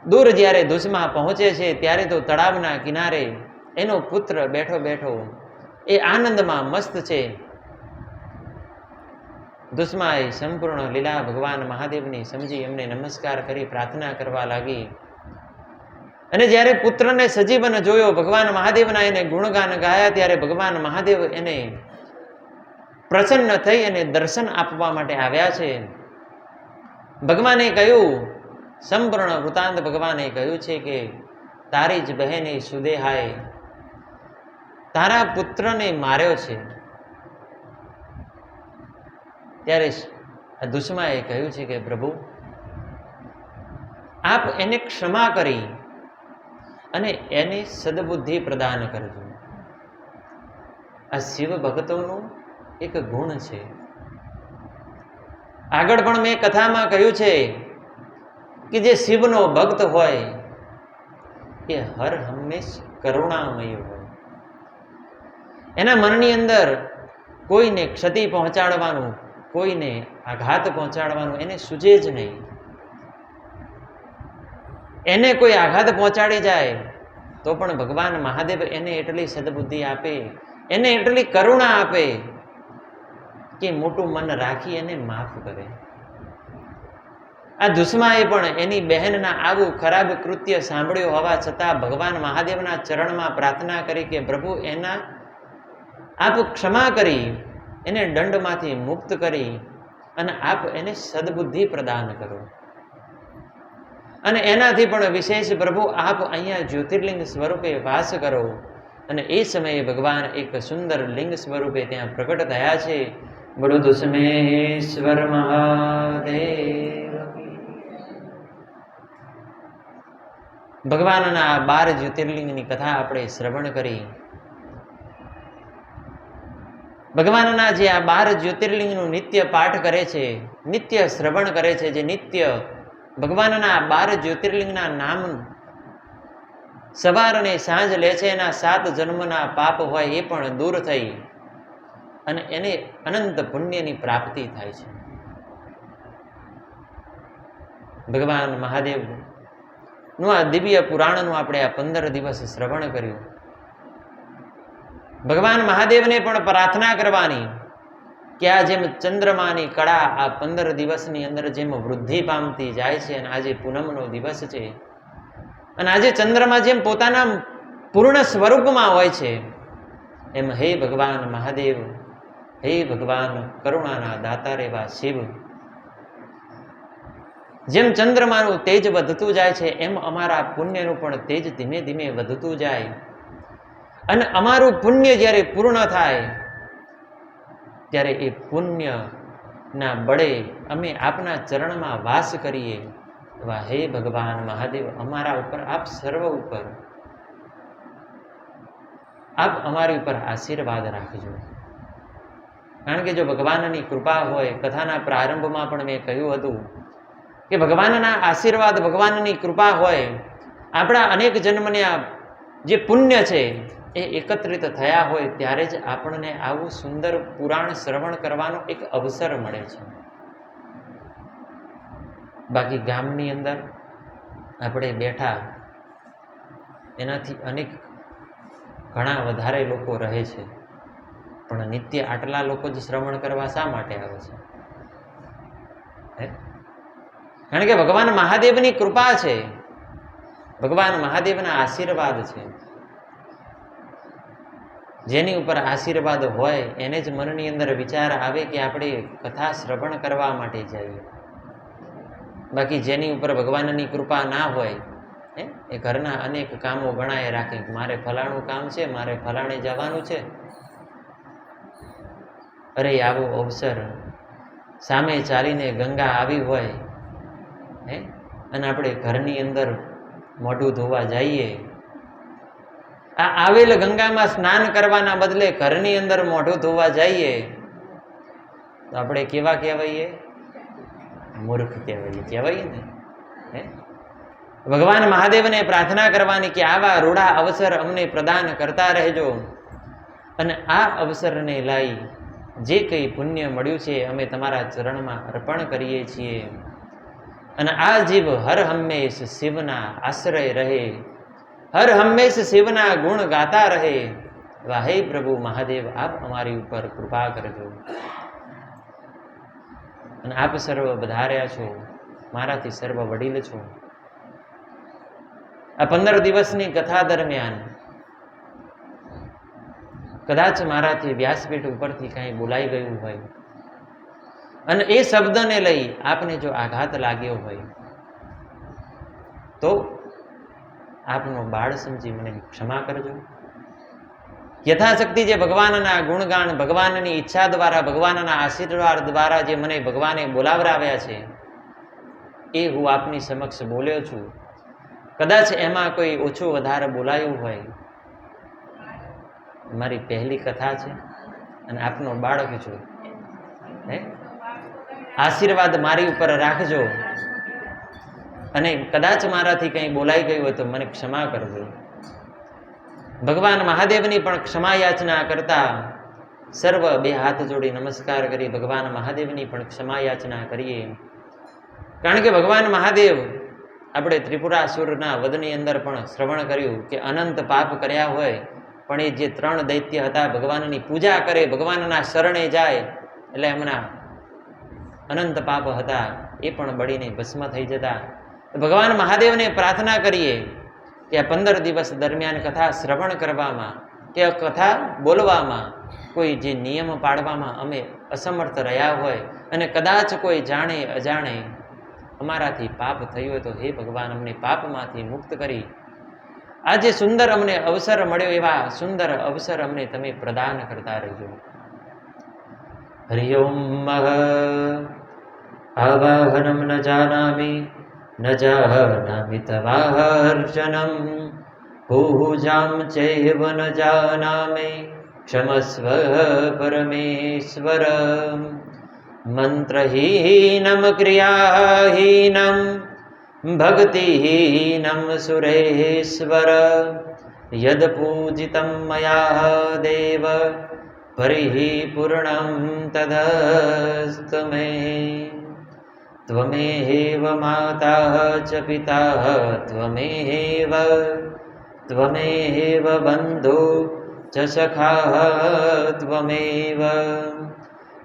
દૂર જ્યારે દુશ્મા પહોંચે છે, ત્યારે તો તળાવના કિનારે એનો પુત્ર બેઠો બેઠો એ આનંદમાં મસ્ત છે. દુશ્માએ સંપૂર્ણ લીલા ભગવાન મહાદેવની સમજી એમને નમસ્કાર કરી પ્રાર્થના કરવા લાગી. અને જ્યારે પુત્રને સજીવન જોયો, ભગવાન મહાદેવના એને ગુણગાન ગાયા, ત્યારે ભગવાન મહાદેવ એને પ્રસન્ન થઈ અને દર્શન આપવા માટે આવ્યા છે. ભગવાને કહ્યું, સંપૂર્ણ વૃતાંત ભગવાને કહ્યું છે કે તારી જ બહેને સુદેહાએ તારા પુત્રને માર્યો છે. ત્યારે દુશ્માએ કહ્યું છે કે પ્રભુ, આપ એને ક્ષમા કરી અને એને સદબુદ્ધિ પ્રદાન કરજો. આ શિવ ભક્તોનું એક ગુણ છે. આગળ પણ મેં કથામાં કહ્યું છે કે જે શિવનો ભક્ત હોય એ હર હંમેશ કરુણામય હોય. એના મનની અંદર કોઈને ક્ષતિ પહોંચાડવાનું, કોઈને આઘાત પહોંચાડવાનું એને સૂઝે જ નહીં. એને કોઈ આઘાત પહોંચાડી જાય તો પણ ભગવાન મહાદેવ એને એટલી સદબુદ્ધિ આપે, એને એટલી કરુણા આપે કે મોટું મન રાખી એને માફ કરે. આ દુશ્માએ પણ એની બહેનના આવું ખરાબ કૃત્ય સાંભળ્યું હોવા છતાં ભગવાન મહાદેવના ચરણમાં પ્રાર્થના કરી કે પ્રભુ, એના આપ ક્ષમા કરી, એને દંડમાંથી મુક્ત કરી અને આપ એને સદબુદ્ધિ પ્રદાન કરો. અને એનાથી પણ વિશેષ પ્રભુ, આપ અહીંયા જ્યોતિર્લિંગ સ્વરૂપે વાસ કરો. અને એ સમયે ભગવાન એક સુંદર લિંગ સ્વરૂપે ત્યાં પ્રગટ થયા છે. બડો દુશ્મેશ્વર મહાદેવ. ભગવાનના 12 જ્યોતિર્લિંગની કથા આપણે શ્રવણ કરી. ભગવાનના જે આ 12 જ્યોતિર્લિંગનું નિત્ય પાઠ કરે છે, નિત્ય શ્રવણ કરે છે, જે નિત્ય ભગવાનના 12 જ્યોતિર્લિંગના નામ સવાર અને સાંજ લે છે, એના 7 જન્મના પાપ હોય એ પણ દૂર થઈ અને એને અનંત પુણ્યની પ્રાપ્તિ થાય છે. ભગવાન મહાદેવનું આ દિવ્ય પુરાણનું આપણે આ 15 દિવસ શ્રવણ કર્યું. ભગવાન મહાદેવને પણ પ્રાર્થના કરવાની કે આ જેમ ચંદ્રમાની કળા આ 15 દિવસની અંદર જેમ વૃદ્ધિ પામતી જાય છે, અને આજે પૂનમનો દિવસ છે, અને આજે ચંદ્રમા જેમ પોતાના પૂર્ણ સ્વરૂપમાં હોય છે, એમ હે ભગવાન મહાદેવ, હે ભગવાન કરુણાના દાતાર એવા શિવ, જેમ ચંદ્રમાનું તેજ વધતું જાય છે એમ અમારા પુણ્યનું પણ તેજ ધીમે ધીમે વધતું જાય, અને અમારું પુણ્ય જ્યારે પૂર્ણ થાય ત્યારે એ પુણ્યના બળે અમે આપના ચરણમાં વાસ કરીએ. એવા હે ભગવાન મહાદેવ, અમારા ઉપર આપ સર્વ ઉપર આપ અમારી ઉપર આશીર્વાદ રાખજો. કારણ કે જો ભગવાનની કૃપા હોય, કથાના પ્રારંભમાં પણ મેં કહ્યું હતું કે ભગવાનના આશીર્વાદ, ભગવાનની કૃપા હોય, આપણા અનેક જન્મના જે પુણ્ય છે એ એકત્રિત થયા હોય ત્યારે જ આપણને આવું સુંદર પુરાણ શ્રવણ કરવાનો એક અવસર મળે છે. બાકી ગામની અંદર આપણે બેઠા એનાથી અનેક ઘણા વધારે લોકો રહે છે, પણ નિત્ય આટલા લોકો જ શ્રવણ કરવા શા માટે આવે છે? કારણ કે ભગવાન મહાદેવની કૃપા છે, ભગવાન મહાદેવના આશીર્વાદ છે. જેની ઉપર આશીર્વાદ હોય એને જ મનની અંદર વિચાર આવે કે આપણે કથા શ્રવણ કરવા માટે જઈએ. બાકી જેની ઉપર ભગવાનની કૃપા ના હોય એ ઘરના અનેક કામો ગણાય રાખે, મારે ફલાણું કામ છે, મારે ફલાણે જવાનું છે. અરે આવો અવસર, સામે ચાલીને ગંગા આવી હોય અને આપણે ઘરની અંદર મોઢું ધોવા જઈએ, આ આવેલ ગંગામાં સ્નાન કરવાના બદલે ઘરની અંદર મોઢું ધોવા જઈએ તો આપણે કેવા કહેવાઈએ? મૂર્ખ કહેવાય ને. ભગવાન મહાદેવને પ્રાર્થના કરવાની કે આવા રૂડા અવસર અમને પ્રદાન કરતા રહેજો, અને આ અવસરને લઈ જે કંઈ પુણ્ય મળ્યું છે અમે તમારા ચરણમાં અર્પણ કરીએ છીએ, અને આ જીવ હર હંમેશ શિવના આશ્રય રહે, હર હંમેશ શિવના ગુણ ગાતા રહે. એવા હે પ્રભુ મહાદેવ, આપ અમારી ઉપર કૃપા કરજો. અને આપ સર્વ વધાર્યા છો, મારાથી સર્વ વડીલ છો. આ 15 દિવસની કથા દરમિયાન કદાચ મારાથી વ્યાસપીઠ ઉપરથી કાંઈ બોલાઈ ગયું હોય અને એ શબ્દને લઈ આપને જો આઘાત લાગ્યો હોય તો આપનો બાળ સમજી મને ક્ષમા કરજો. યથાશક્તિ જે ભગવાનના ગુણગાન, ભગવાનની ઈચ્છા દ્વારા, ભગવાનના આશીર્વાદ દ્વારા જે મને ભગવાને બોલાવરાવ્યા છે એ હું આપની સમક્ષ બોલ્યો છું. કદાચ એમાં કોઈ ઓછું વધારે બોલાયું હોય, મારી પહેલી કથા છે અને આપનો બાળક છું, આશીર્વાદ મારી ઉપર રાખજો, અને કદાચ મારાથી કંઈ બોલાઈ ગયું હોય તો મને ક્ષમા કરજો. ભગવાન મહાદેવની પણ ક્ષમા યાચના કરતા સર્વ બે હાથ જોડી નમસ્કાર કરી ભગવાન મહાદેવની પણ ક્ષમા યાચના કરીએ. કારણ કે ભગવાન મહાદેવ, આપણે ત્રિપુરાસુરના વદની અંદર પણ શ્રવણ કર્યું કે અનંત પાપ કર્યા હોય પણ એ જે 3 દૈત્ય હતા ભગવાનની પૂજા કરે, ભગવાનના શરણે જાય એટલે એમના અનંત પાપ હતા એ પણ બળીને ભસ્મ થઈ જતા. ભગવાન મહાદેવને પ્રાર્થના કરીએ કે આ 15 દિવસ દરમિયાન કથા શ્રવણ કરવામાં કે કથા બોલવામાં કોઈ જે નિયમ પાડવામાં અમે અસમર્થ રહ્યા હોય અને કદાચ કોઈ જાણે અજાણે અમારાથી પાપ થયું હોય તો હે ભગવાન અમને પાપમાંથી મુક્ત કરી આ જે સુંદર અમને અવસર મળ્યો એવા સુંદર અવસર અમને તમે પ્રદાન કરતા રહેજો. હરિ ઓમ. આવાહનમ ન જાનામિ ન જાનામિ તવાહર્ચનમ પૂજામ ચૈવ ન જાનામિ ક્ષમસ્વ પરમેશ્વર. મંત્રહીનમ ક્રિયાહીનમ ભક્તિહીનમ સુરેશ્વર. યદ પૂજિતમ મયા દેવ પરિપૂર્ણમ તદસ્તુ મે. त्वमेव माता च पिता त्वमेव त्वमेव बन्धु च सखाः त्वमेव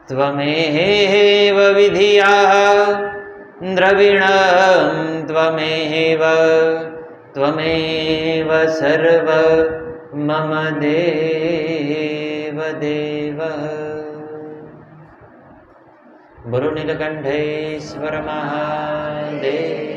त्वमेव विधियाः द्रविणं त्वमेव त्वमेव सर्व मम देव देव। बोलो नीलकंठेश्वर महादेव।